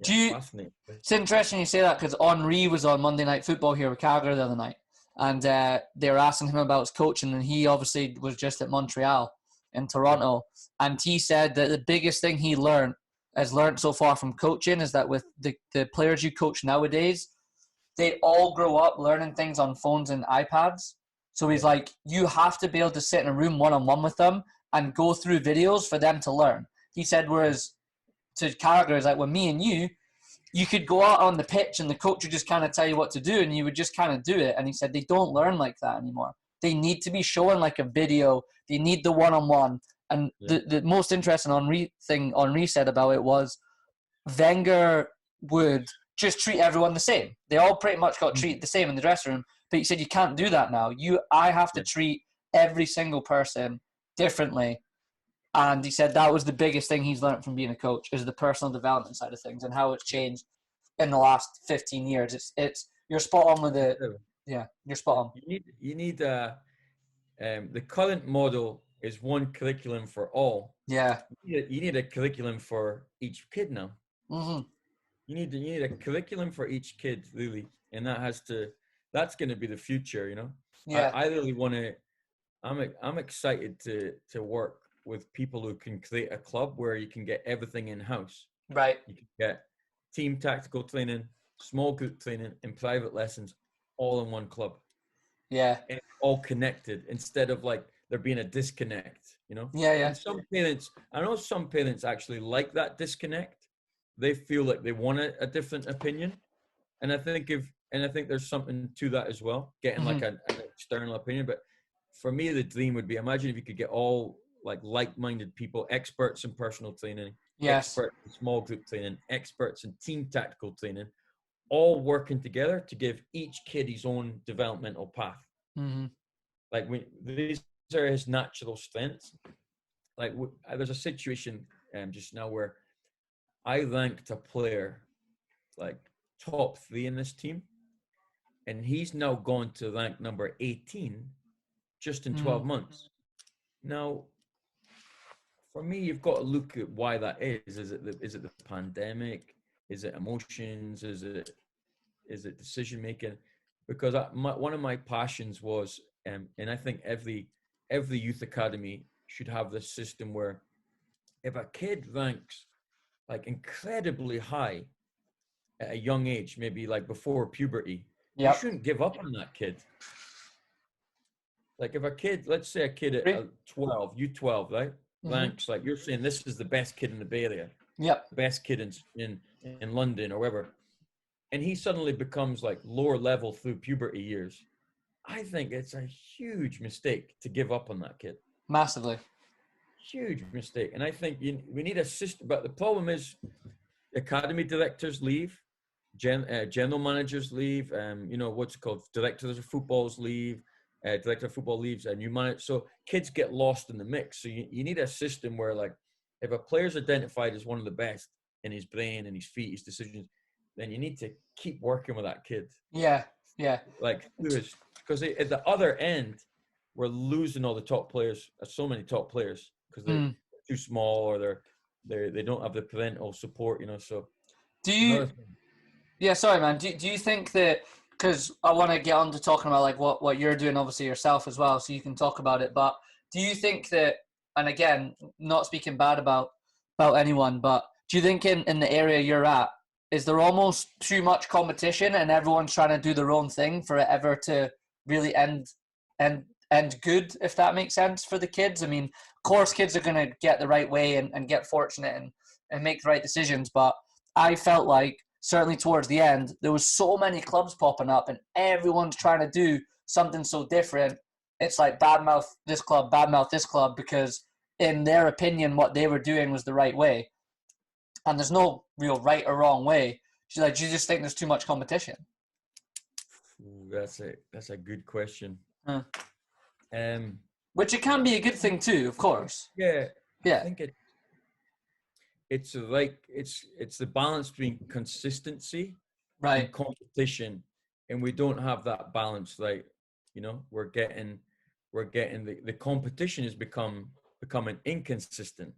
fascinating. It's interesting you say that because Henri was on Monday Night Football here with Calgary the other night, and they were asking him about his coaching, and he obviously was just at Montreal in Toronto, and he said that the biggest thing he has learned so far from coaching is that with the players you coach nowadays, they all grow up learning things on phones and iPads. So he's like, you have to be able to sit in a room one-on-one with them and go through videos for them to learn. He said, whereas to Calgary, like when me and you could go out on the pitch and the coach would just kind of tell you what to do and you would just kind of do it. And he said they don't learn like that anymore. They need to be showing like a video. They need the one-on-one. And the most interesting thing Henri said about it was Wenger would just treat everyone the same. They all pretty much got treated the same in the dressing room. But he said, you can't do that now. I have to treat every single person differently. And he said that was the biggest thing he's learned from being a coach is the personal development side of things and how it's changed in the last 15 years. It's you're spot on with it. Yeah, you're spot on. You need the current model is one curriculum for all. Yeah. You need a curriculum for each kid now. Mm-hmm. You need a curriculum for each kid, really, and that's going to be the future, you know. Yeah. I really want to. I'm excited to work with people who can create a club where you can get everything in house. Right. You can get team tactical training. small group training, and private lessons all in one club. Yeah. And all connected instead of like there being a disconnect, you know? Yeah, yeah. And some parents, I know some parents actually like that disconnect. They feel like they want a different opinion. And I think there's something to that as well, getting like an external opinion. But for me, the dream would be, imagine if you could get all like-minded people, experts in personal training, Yes. experts in small group training, experts in team tactical training, all working together to give each kid his own developmental path. Like these are his natural strengths. Like there's a situation just now where I ranked a player like top 3 in this team, and he's now gone to rank number 18 just in 12 months. Now, for me, you've got to look at why that is. Is it the pandemic? Is it emotions? Is it decision making? Because one of my passions was, and I think every youth academy should have this system where if a kid ranks like incredibly high at a young age, maybe like before puberty, you shouldn't give up on that kid. Like if a kid, let's say a kid at 12, U12, right, ranks like you're saying, this is the best kid in the Bay Area, the best kid in London or wherever, and he suddenly becomes like lower level through puberty years. I think it's a huge mistake to give up on that kid. Massively. Huge mistake. And I think we need a system. But the problem is academy directors leave, general managers leave, what's it called? Directors of footballs leave, director of football leaves, and you manage. So kids get lost in the mix. So you need a system where like if a player's identified as one of the best in his brain and his feet, his decisions, then you need to keep working with that kid. Yeah. Like, because at the other end, we're losing all the top players. So many top players because they're too small or they don't have the parental support. So do you? Yeah, sorry, man. Do you think that? Because I want to get on to talking about like what you're doing, obviously yourself as well, so you can talk about it. But do you think that? And again, not speaking bad about anyone, but do you think in the area you're at, is there almost too much competition and everyone's trying to do their own thing for it ever to really end good, if that makes sense for the kids? I mean, of course, kids are going to get the right way and get fortunate and make the right decisions. But I felt like, certainly towards the end, there was so many clubs popping up and everyone's trying to do something so different. It's like badmouth this club because in their opinion, what they were doing was the right way. And there's no real right or wrong way. Do you just think there's too much competition? Ooh, that's a good question. Which it can be a good thing too, of course. Yeah. I think it's the balance between consistency and competition, and we don't have that balance. Like, we're getting the competition is becoming inconsistent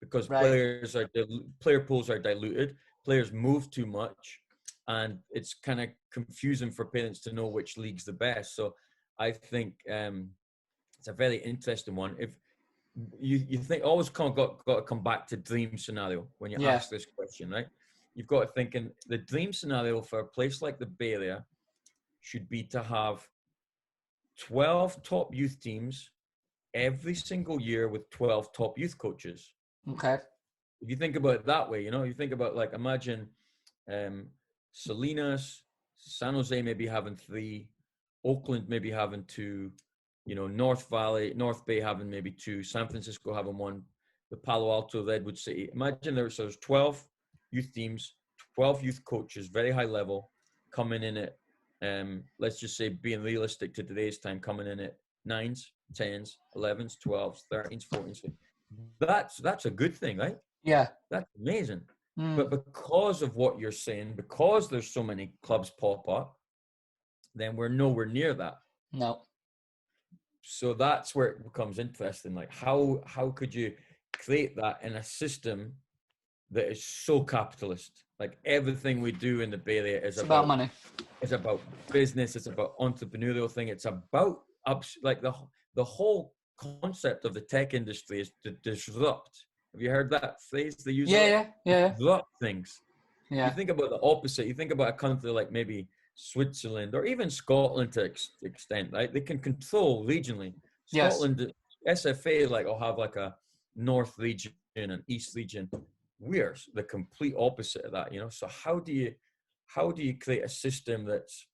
because player pools are diluted, players move too much, and it's kind of confusing for parents to know which league's the best. So I think it's a very interesting one. If you think always got to come back to dream scenario when you ask this question, right? You've got to think in the dream scenario for a place like the Bay Area should be to have 12 top youth teams every single year with 12 top youth coaches. Okay. If you think about it that way, you think about like imagine Salinas, San Jose maybe having 3, Oakland maybe having 2, North Bay having maybe 2, San Francisco having 1, the Palo Alto, Redwood City. Imagine there's 12 youth teams, 12 youth coaches, very high level, coming in at, let's just say, being realistic to today's time, coming in at 9s, 10s, 11s, 12s, 13s, 14s. That's a good thing, right? Yeah. That's amazing. But because of what you're saying, because there's so many clubs pop up, then we're nowhere near that. No. So that's where it becomes interesting. Like how could you create that in a system that is so capitalist? Like everything we do in the Bay Area is about money. It's about business. It's about entrepreneurial thing. It's about like the whole concept of the tech industry is to disrupt. Have you heard that phrase they use? Yeah. Disrupt things. You think about the opposite. You think about a country like maybe Switzerland or even Scotland to extent, right? They can control regionally. Yes. Scotland, SFA, like, will have like a North region and East region. We're the complete opposite of that, you know. So how do you create a system that's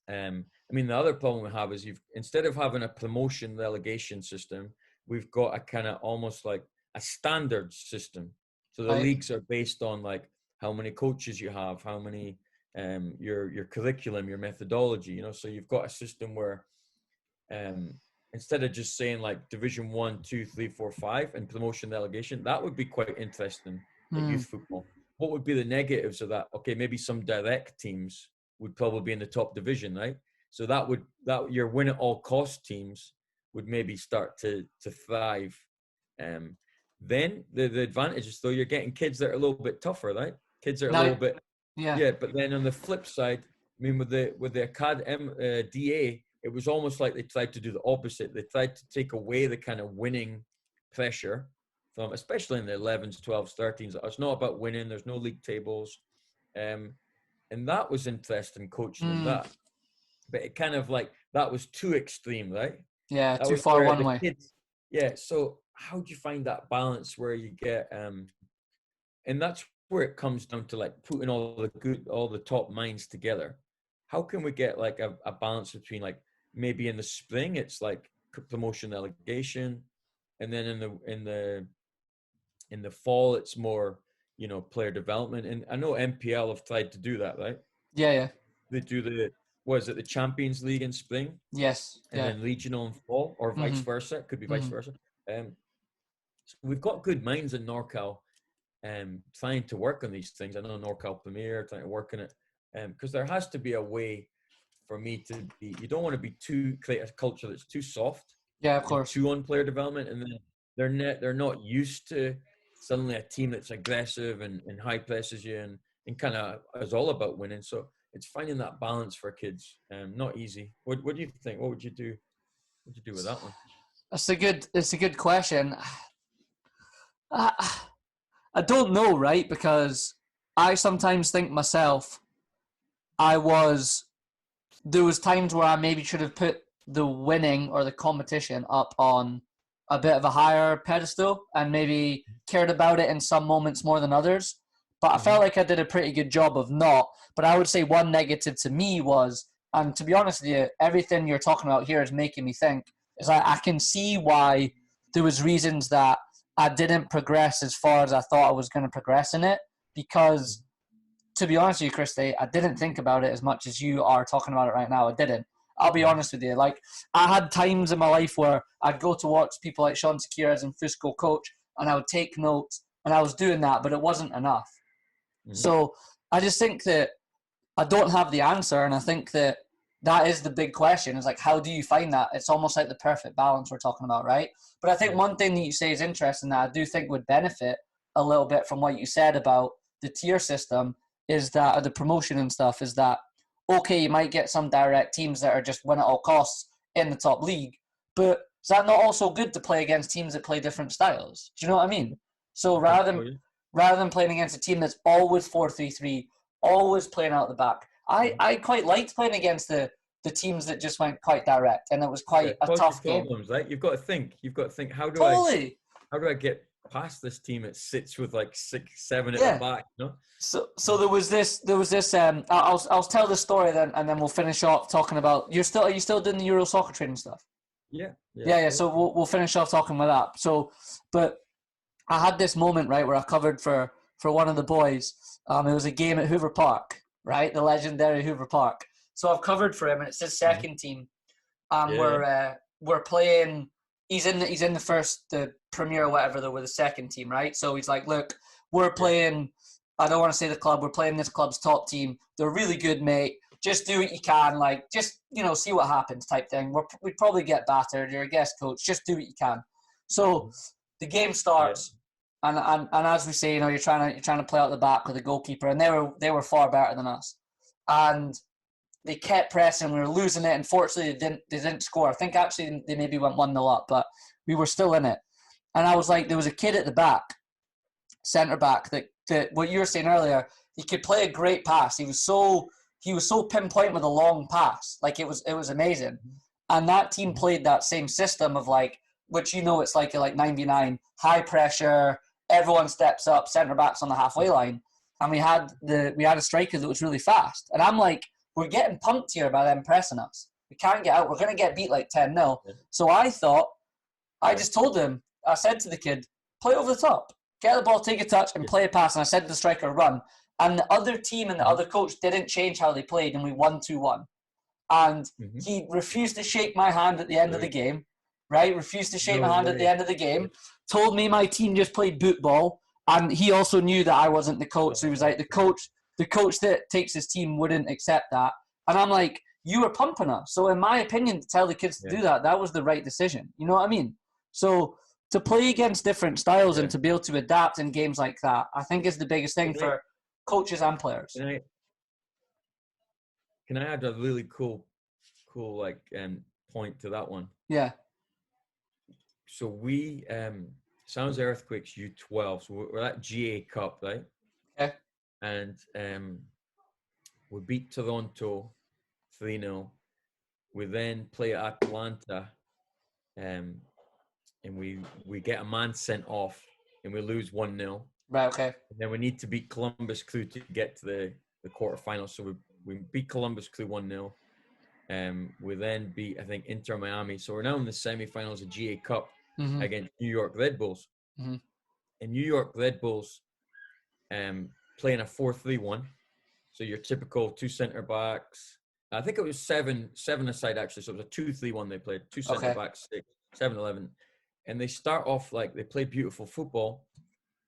I mean, the other problem we have is instead of having a promotion relegation system, we've got a kind of almost like a standard system. So the leagues are based on like how many coaches you have, how many your curriculum, your methodology, you know. So you've got a system where instead of just saying like Division 1, 2, 3, 4, 5 and promotion relegation, that would be quite interesting at youth football. What would be the negatives of that? Okay, maybe some direct teams would probably be in the top division, right? So that your win at all cost teams would maybe start to thrive. Then the advantage is though you're getting kids that are a little bit tougher, right? Kids that are a little bit But then on the flip side, I mean, with the academy DA, it was almost like they tried to do the opposite. They tried to take away the kind of winning pressure from, especially in the 11s, 12s, 13s. It's not about winning. There's no league tables. And that was interesting coaching them that. But it kind of like, that was too extreme, right? Yeah, that too far one way. Kids, so how do you find that balance where you get, and that's where it comes down to like putting all the top minds together. How can we get like a balance between like maybe in the spring it's like promotion relegation, and then in the fall it's more, you know, player development. And I know MPL have tried to do that, right? Yeah. They do the Champions League in spring? Yes. And then regional in fall, or vice versa. It could be vice versa. So we've got good minds in NorCal trying to work on these things. I know NorCal Premier trying to work on it, because there has to be a way for me to be. You don't want to create a culture that's too soft. Yeah, of course. Too on player development, and then they're not used to suddenly a team that's aggressive and high presses you and kind of is all about winning. So it's finding that balance for kids. Not easy. What do you think? What would you do? What would you do with that one? It's a good question. I don't know, right? Because I sometimes think myself, there was times where I maybe should have put the winning or the competition up on a bit of a higher pedestal and maybe cared about it in some moments more than others. But I felt like I did a pretty good job of not. But I would say one negative to me was, and to be honest with you, everything you're talking about here is making me think, is I can see why there was reasons that I didn't progress as far as I thought I was going to progress in it. Because, to be honest with you, Christie, I didn't think about it as much as you are talking about it right now. I didn't. I'll be honest with you. Like, I had times in my life where I'd go to watch people like Sean Sequeiros and Fusco coach, and I would take notes, and I was doing that, but it wasn't enough. So I just think that I don't have the answer, and I think that is the big question. Is like, how do you find that? It's almost like the perfect balance we're talking about, right? But I think one thing that you say is interesting that I do think would benefit a little bit from what you said about the tier system is that, or the promotion and stuff, is that, okay, you might get some direct teams that are just win at all costs in the top league, but is that not also good to play against teams that play different styles? Do you know what I mean? So rather than playing against a team that's always 4-3-3, always playing out the back, I quite liked playing against the teams that just went quite direct, and it was quite a tough game. Problems, right? You've got to think. How do I get past this team that sits with like 6-7 at the back? You know? So there was this. I'll tell the story then, and then we'll finish off talking about. Are you still doing the Euro soccer training stuff? Yeah. So we'll finish off talking about that. So, but I had this moment, right, where I covered for one of the boys. It was a game at Hoover Park, right, the legendary Hoover Park. So I've covered for him, and it's his second team. We're playing. He's in the Premier or whatever. Though with the second team, right? So he's like, look, we're playing. I don't want to say the club. We're playing this club's top team. They're really good, mate. Just do what you can. Like, just, you know, see what happens type thing. We'd probably get battered. You're a guest coach. Just do what you can. So the game starts, and as we say, you know, you're trying to play out the back with the goalkeeper, and they were far better than us, and they kept pressing. We were losing it. Unfortunately, they didn't score. I think actually they maybe went 1-0 up, but we were still in it. And I was like, there was a kid at the back, centre back, that what you were saying earlier, he could play a great pass. He was so pinpoint with a long pass. Like it was amazing. And that team played that same system of like, which it's like 99, high pressure, everyone steps up, centre backs on the halfway line. And we had a striker that was really fast. And I'm like, we're getting pumped here by them pressing us. We can't get out. We're going to get beat like 10-0. So I just told him, I said to the kid, play over the top. Get the ball, take a touch, and play a pass. And I said to the striker, run. And the other team and the other coach didn't change how they played, and we won 2-1. And he refused to shake my hand at the end of the game, right? Refused to shake my hand at the end of the game. Told me my team just played boot ball. And he also knew that I wasn't the coach. So he was like, the coach that takes his team wouldn't accept that. And I'm like, you were pumping us. So in my opinion, to tell the kids to do that was the right decision. You know what I mean? So to play against different styles and to be able to adapt in games like that, I think is the biggest thing for coaches and players. Can I add a really cool point to that one? Yeah. So we Sounds Earthquakes U12. So we're at GA Cup, right? Okay. And we beat Toronto 3-0. We then play Atlanta, and we get a man sent off, and we lose 1-0. Right. Okay. And then we need to beat Columbus Crew to get to the quarterfinals. So we beat Columbus Crew 1-0. We then beat, I think, Inter Miami. So we're now in the semifinals of GA Cup against New York Red Bulls. And New York Red Bulls playing a 4-3-1. So your typical two centre backs. I think it was seven aside actually. So it was a 2-3-1 they played. Two centre backs, 7-11. And they start off like they play beautiful football.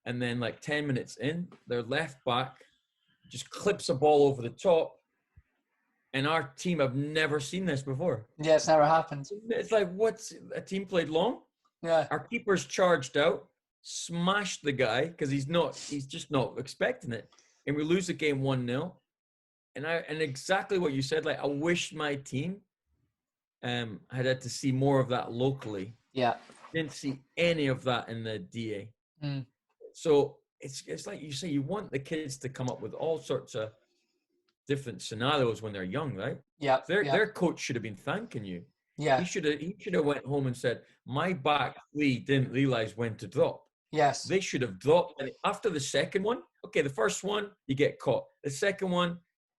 And then like 10 minutes in, their left back just clips a ball over the top. And our team have never seen this before. Yeah, it's never happened. It's like, what's a team played long? Yeah. Our keeper's charged out, smashed the guy because he's just not expecting it. And we lose the game 1-0. And exactly what you said, like I wish my team had to see more of that locally. Yeah. Didn't see any of that in the DA. So it's like you say, you want the kids to come up with all sorts of different scenarios when they're young, right? Yeah. Their coach should have been thanking you. Yeah. He should have went home and said, my back three didn't realize when to drop. Yes. They should have dropped. And after the second one, okay, the first one, you get caught. The second one,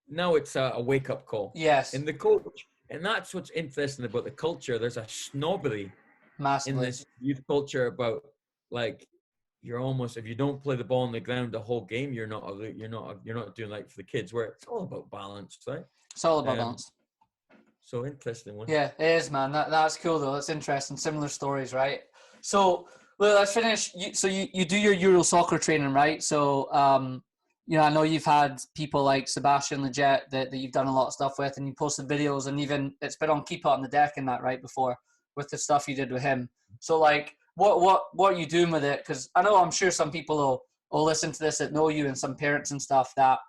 now it's a wake-up call. Yes. And the coach, and that's what's interesting about the culture. There's a snobbery massively in this youth culture about, like, you're almost, if you don't play the ball on the ground the whole game, you're not doing right for the kids. Where it's all about balance, right? It's all about balance. So interesting one. Yeah, it is, man. That's cool though. That's interesting. Similar stories, right? So, well, let's finish. You do your Euro soccer training, right? So, I know you've had people like Sebastian Leggett that you've done a lot of stuff with, and you posted videos, and even it's been on Keep It on the Deck and that, right, before with the stuff you did with him. So, like, what are you doing with it? Because I'm sure some people will listen to this that know you, and some parents and stuff that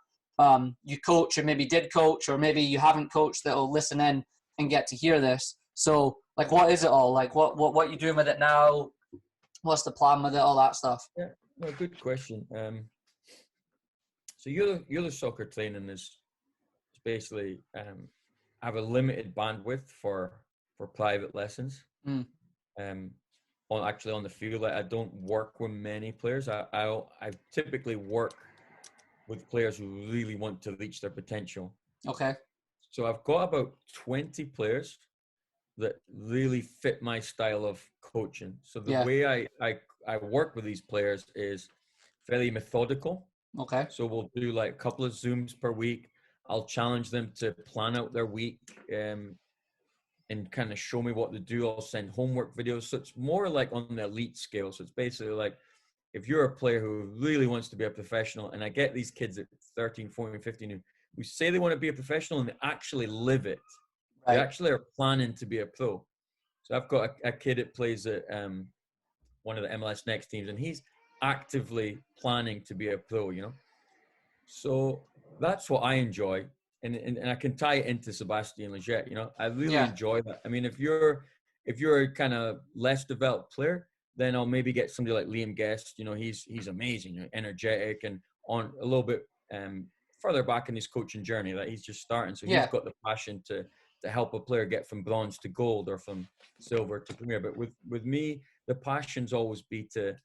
you coach or maybe did coach or maybe you haven't coached that will listen in and get to hear this. So, like, what is it all? Like, what you doing with it now? What's the plan with it? All that stuff. Yeah, well, good question. So Euro soccer training is basically have a limited bandwidth for private lessons. On the field, like, I don't work with many players. I typically work with players who really want to reach their potential. Okay. So I've got about 20 players that really fit my style of coaching. So the way I work with these players is very methodical. Okay. So we'll do like a couple of Zooms per week. I'll challenge them to plan out their week and kind of show me what to do. I'll send homework videos. So it's more like on the elite scale. So it's basically like, if you're a player who really wants to be a professional, and I get these kids at 13, 14, 15 who say they want to be a professional and they actually live it. Right. They actually are planning to be a pro. So I've got a kid that plays at one of the MLS Next teams, and he's actively planning to be a pro, So that's what I enjoy. And I can tie it into Sebastian Leggett, I really enjoy that. I mean, if you're a kind of less developed player, then I'll maybe get somebody like Liam Guest. He's amazing, energetic, and on a little bit further back in his coaching journey, that he's just starting. So he's got the passion to help a player get from bronze to gold or from silver to premier. But with me, the passion's always be to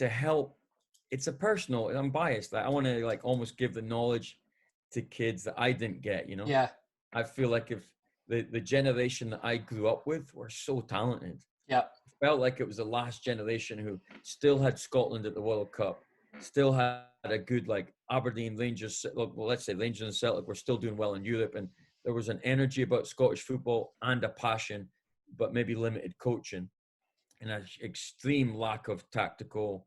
help. It's a personal, I'm biased. I want to like almost give the knowledge to kids that I didn't get, you know? Yeah. I feel like if the generation that I grew up with were so talented. Yeah. Felt like it was the last generation who still had Scotland at the World Cup, still had a good, like Aberdeen, Rangers, well, let's say Rangers and Celtic were still doing well in Europe. And there was an energy about Scottish football and a passion, but maybe limited coaching and an extreme lack of tactical,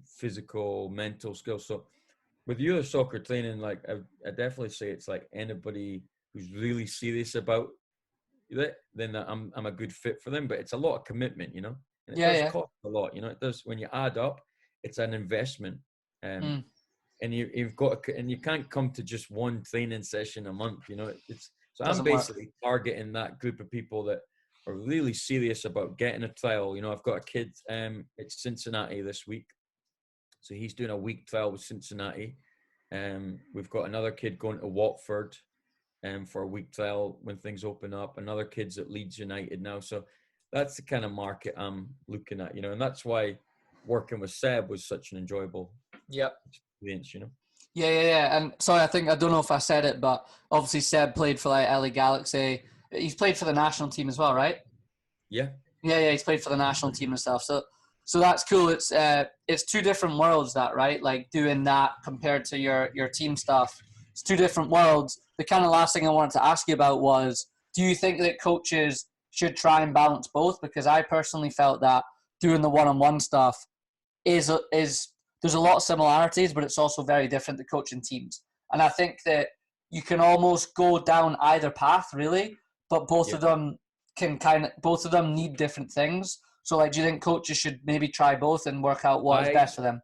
physical, mental skills. So with youth soccer training, like I definitely say it's like anybody who's really serious about it, then I'm a good fit for them. But it's a lot of commitment, and it does cost a lot. It does. When you add up, it's an investment, and you've got to, and you can't come to just one training session a month. It's so I'm basically targeting that group of people that are really serious about getting a trial. I've got a kid at Cincinnati this week, so he's doing a week trial with Cincinnati. We've got another kid going to Watford for a week trial when things open up. Another kid's at Leeds United now. So that's the kind of market I'm looking at, and that's why working with Seb was such an enjoyable experience, Yeah. And sorry, I don't know if I said it, but obviously Seb played for like LA Galaxy. He's played for the national team as well, right? Yeah. Yeah, he's played for the national team and stuff. So that's cool. It's two different worlds, that, right? Like doing that compared to your team stuff. It's two different worlds. The kind of last thing I wanted to ask you about was, do you think that coaches should try and balance both? Because I personally felt that doing the one-on-one stuff is there's a lot of similarities, but it's also very different to coaching teams. And I think that you can almost go down either path, really, but both of them need different things. So, like, do you think coaches should maybe try both and work out what is best for them?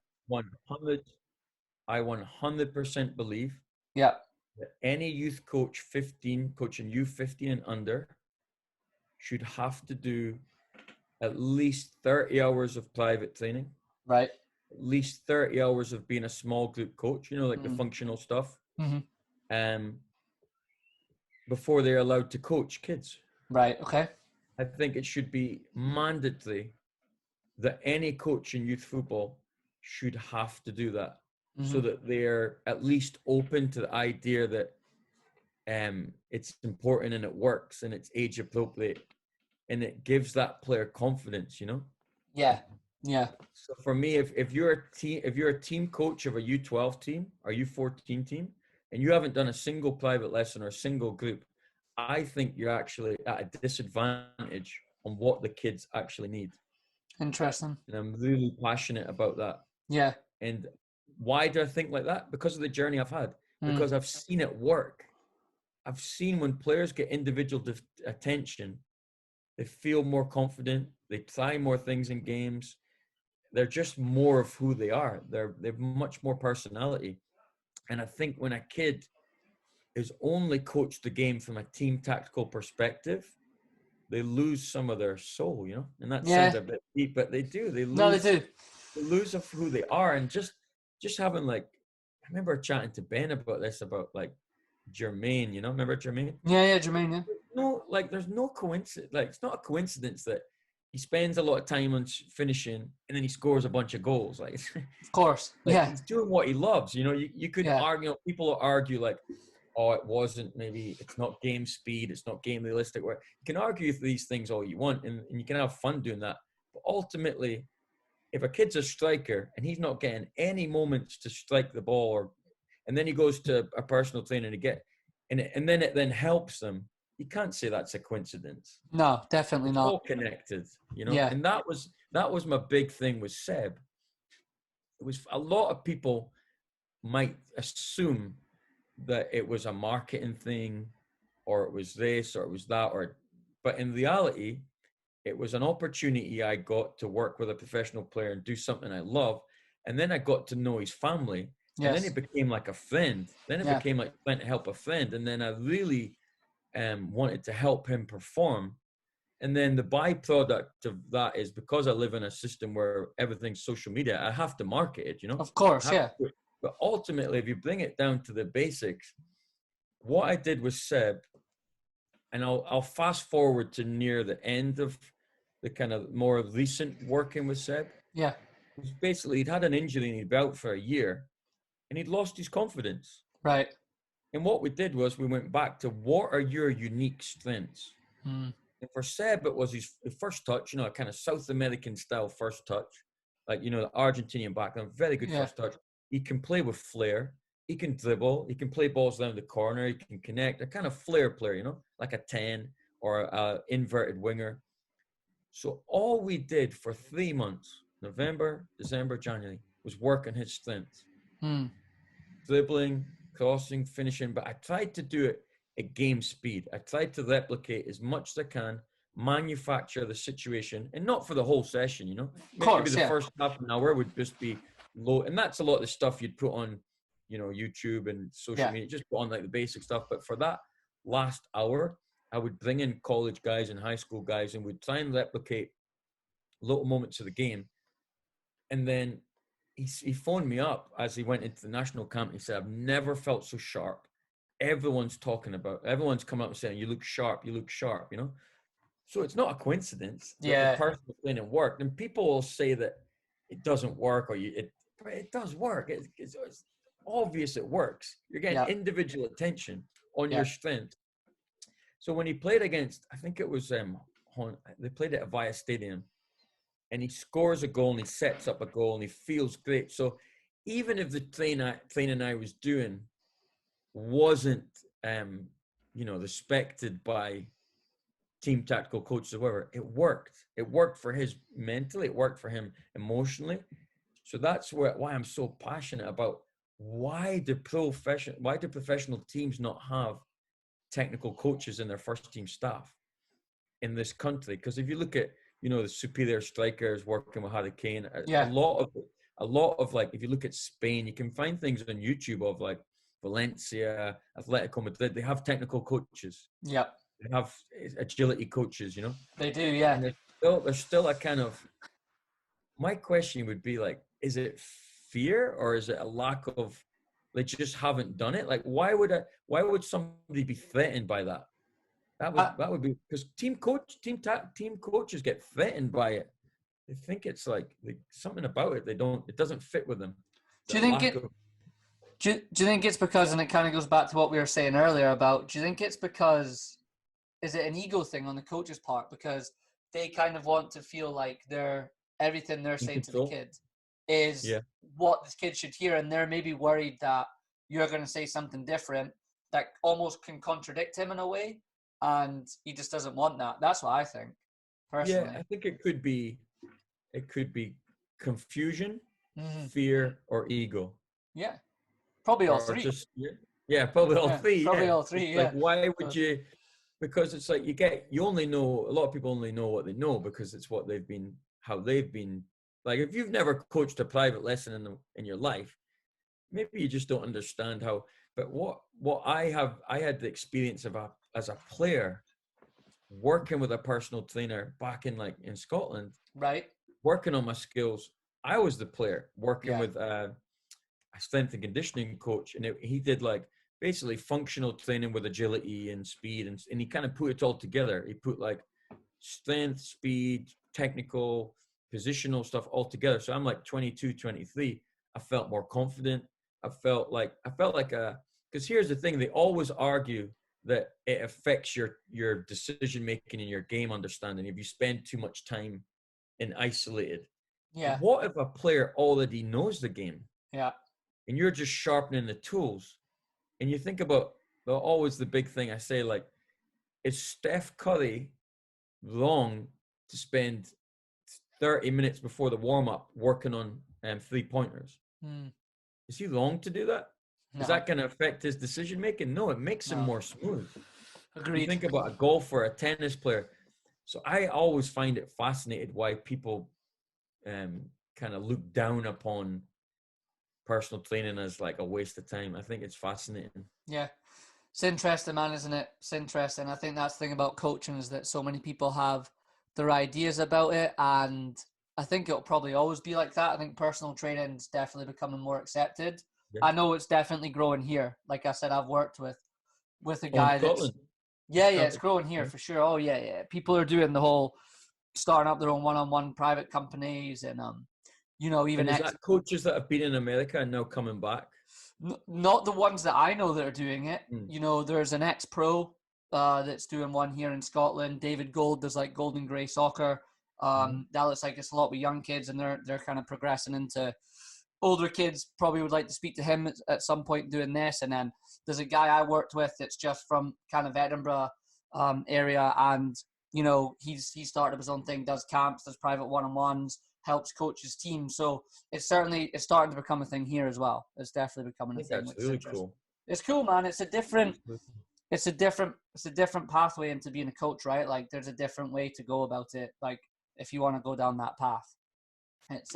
I 100% believe that any youth coach coaching youth 15 and under should have to do at least 30 hours of private training. Right. At least 30 hours of being a small group coach, like the functional stuff. Before they're allowed to coach kids. Right, okay. I think it should be mandatory that any coach in youth football should have to do that, so that they're at least open to the idea that it's important and it works and it's age appropriate and it gives that player confidence, Yeah. So for me, if you're a team coach of a U12 team or U14 team and you haven't done a single private lesson or a single group, I think you're actually at a disadvantage on what the kids actually need. Interesting. And I'm really passionate about that. Yeah. And why do I think like that? Because of the journey I've had. Because I've seen it work. I've seen when players get individual attention, they feel more confident. They try more things in games. They're just more of who they are. They've much more personality. And I think when a kid is only coached the game from a team tactical perspective, they lose some of their soul, and that sounds a bit deep, but they do. They lose of who they are. And just having, like, I remember chatting to Ben about this, about like Jermaine, remember Jermaine? Yeah, Jermaine, yeah. There's no coincidence. Like, it's not a coincidence that he spends a lot of time on finishing and then he scores a bunch of goals. Like, of course, he's doing what he loves. You could argue. People will argue like, oh, it's not game speed, it's not game realistic work. You can argue these things all you want, and you can have fun doing that. But ultimately, if a kid's a striker and he's not getting any moments to strike the ball, and then he goes to a personal trainer and then it then helps them, you can't say that's a coincidence. No, definitely not. It's all connected, Yeah. And that was my big thing with Seb. It was, a lot of people might assume that it was a marketing thing, or it was this, or it was that, but in reality, it was an opportunity I got to work with a professional player and do something I love. And then I got to know his family. Yes. And then it became like a friend. Then it became like trying to help a friend. And then I really wanted to help him perform. And then the byproduct of that is because I live in a system where everything's social media, I have to market it, Of course, yeah. But ultimately, if you bring it down to the basics, what I did with Seb, and I'll fast forward to near the end of the kind of more recent working with Seb. Yeah. Was basically he'd had an injury and he'd been out for a year, and he'd lost his confidence. Right. And what we did was we went back to what are your unique strengths. And for Seb, it was his first touch, a kind of South American style first touch, like, the Argentinian background, very good first touch. He can play with flair. He can dribble. He can play balls down the corner. He can connect. A kind of flair player, like a 10 or a inverted winger. So all we did for 3 months, November, December, January, was work on his strengths. Dribbling, crossing, finishing. But I tried to do it at game speed. I tried to replicate as much as I can, manufacture the situation, and not for the whole session, Maybe the first half an hour would just be low. And that's a lot of the stuff you'd put on, YouTube and social media, just put on like the basic stuff. But for that last hour, I would bring in college guys and high school guys and would try and replicate little moments of the game. And then he phoned me up as he went into the national camp. He said, I've never felt so sharp. Everyone's coming up and saying, you look sharp, So it's not a coincidence that the personal training worked. And people will say that it doesn't work but it does work. It's obvious it works. You're getting individual attention on your strength. So when he played against, I think it was, they played at Avaya Stadium, and he scores a goal and he sets up a goal and he feels great. So even if the training I was doing wasn't, respected by team tactical coaches or whatever, it worked. It worked for his mentally. It worked for him emotionally. So that's why I'm so passionate about why do professional teams not have technical coaches in their first team staff in this country? Because if you look at, the superior strikers working with Harry Kane, a lot of like, if you look at Spain, you can find things on YouTube of like Valencia, Atletico Madrid, they have technical coaches. Yeah. They have agility coaches, They do, yeah. And there's still a kind of, my question would be like, is it fear or is it a lack of, they just haven't done it? Like, why would somebody be threatened by that? That would be because team coaches get threatened by it. They think it's like something about it. It doesn't fit with them. Do you think it's because, and it kind of goes back to what we were saying earlier about, do you think it's because, is it an ego thing on the coach's part? Because they kind of want to feel like everything they're saying to the kid is what this kid should hear. And they're maybe worried that you're going to say something different that almost can contradict him in a way. And he just doesn't want that. That's what I think, personally. Yeah, I think it could be confusion, fear, or ego. Yeah. Probably all three. Probably all three. Probably all three, Like, why would you? Because it's like you only know, a lot of people only know what they know because it's what they've been, how they've been. Like, if you've never coached a private lesson in your life, maybe you just don't understand how. But what I had the experience of as a player, working with a personal trainer back in Scotland, right? Working on my skills. I was the player working with a strength and conditioning coach, and he did like basically functional training with agility and speed, and he kind of put it all together. He put like strength, speed, technical, positional stuff all together. So I'm like 22, 23. I felt more confident. I felt like because here's the thing, they always argue that it affects your decision making and your game understanding if you spend too much time in isolated. Yeah. What if a player already knows the game? Yeah. And you're just sharpening the tools. And you think about always the big thing I say, like, is Steph Curry wrong to spend 30 minutes before the warm-up working on 3-pointers? Is he wrong to do that? No. Is that going to affect his decision making? No, it makes him more smooth. Agreed. You think about a golfer, a tennis player. So I always find it fascinating why people kind of look down upon personal training as like a waste of time. I think it's fascinating. Yeah. It's interesting, man, isn't it? It's interesting. I think that's the thing about coaching is that so many people have their ideas about it, and I think it'll probably always be like that. I think personal training's definitely becoming more accepted. Yeah. I know it's definitely growing here. Like I said, I've worked with a In guy that's Scotland. yeah, it's growing here for sure. Oh yeah. People are doing the whole starting up their own one-on-one private companies, and even And is that coaches that have been in America and now coming back? not the ones that I know that are doing it. Mm. There's an ex-pro that's doing one here in Scotland. David Gold does like Golden Grey Soccer. That looks like it's a lot with young kids, and they're kind of progressing into older kids. Probably would like to speak to him at some point doing this. And then there's a guy I worked with that's just from kind of Edinburgh area, and he started up his own thing, does camps, does private one-on-ones, helps coach his team. So it's starting to become a thing here as well. It's definitely becoming a thing. That's really cool. It's cool, man. It's a different pathway into being a coach, right? Like there's a different way to go about it. Like if you want to go down that path, it's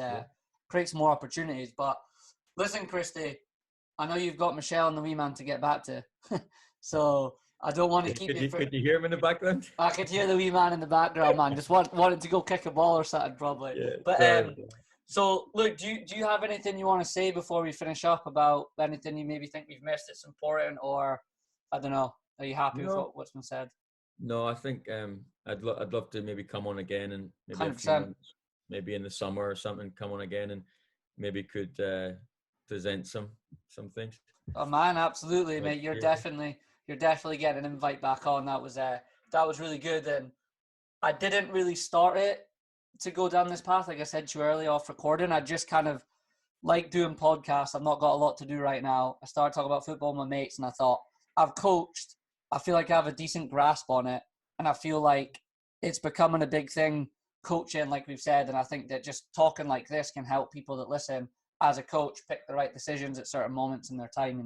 creates more opportunities. But listen, Christie, I know you've got Michelle and the wee man to get back to, so I don't want to keep you. Could you hear him in the background? I could hear the wee man in the background, man. Just wanted to go kick a ball or something, probably. Yeah, but so look, do you have anything you want to say before we finish up about anything you maybe think we've missed that's important, or I don't know? Are you happy with what's been said? No, I think I'd love to maybe come on again, and maybe 100%. a few months, maybe in the summer or something, come on again and maybe could present some things. Oh man, absolutely, mate. You're definitely getting an invite back on. That was really good, and I didn't really start it to go down this path. Like I said to you earlier off recording, I just kind of like doing podcasts. I've not got a lot to do right now. I started talking about football with my mates, and I thought, I've coached. I feel like I have a decent grasp on it, and I feel like it's becoming a big thing, coaching, like we've said, and I think that just talking like this can help people that listen as a coach pick the right decisions at certain moments in their time,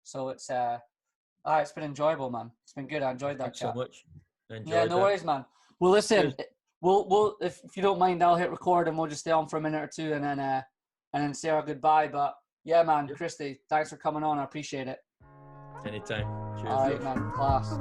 So it's been enjoyable, man. It's been good. I enjoyed that chat. So much. No worries, man. Well, listen, we'll if you don't mind, I'll hit record and we'll just stay on for a minute or two and then say our goodbye. But yeah, man, Christie, thanks for coming on. I appreciate it. Anytime. Cheers. All right, man. Class.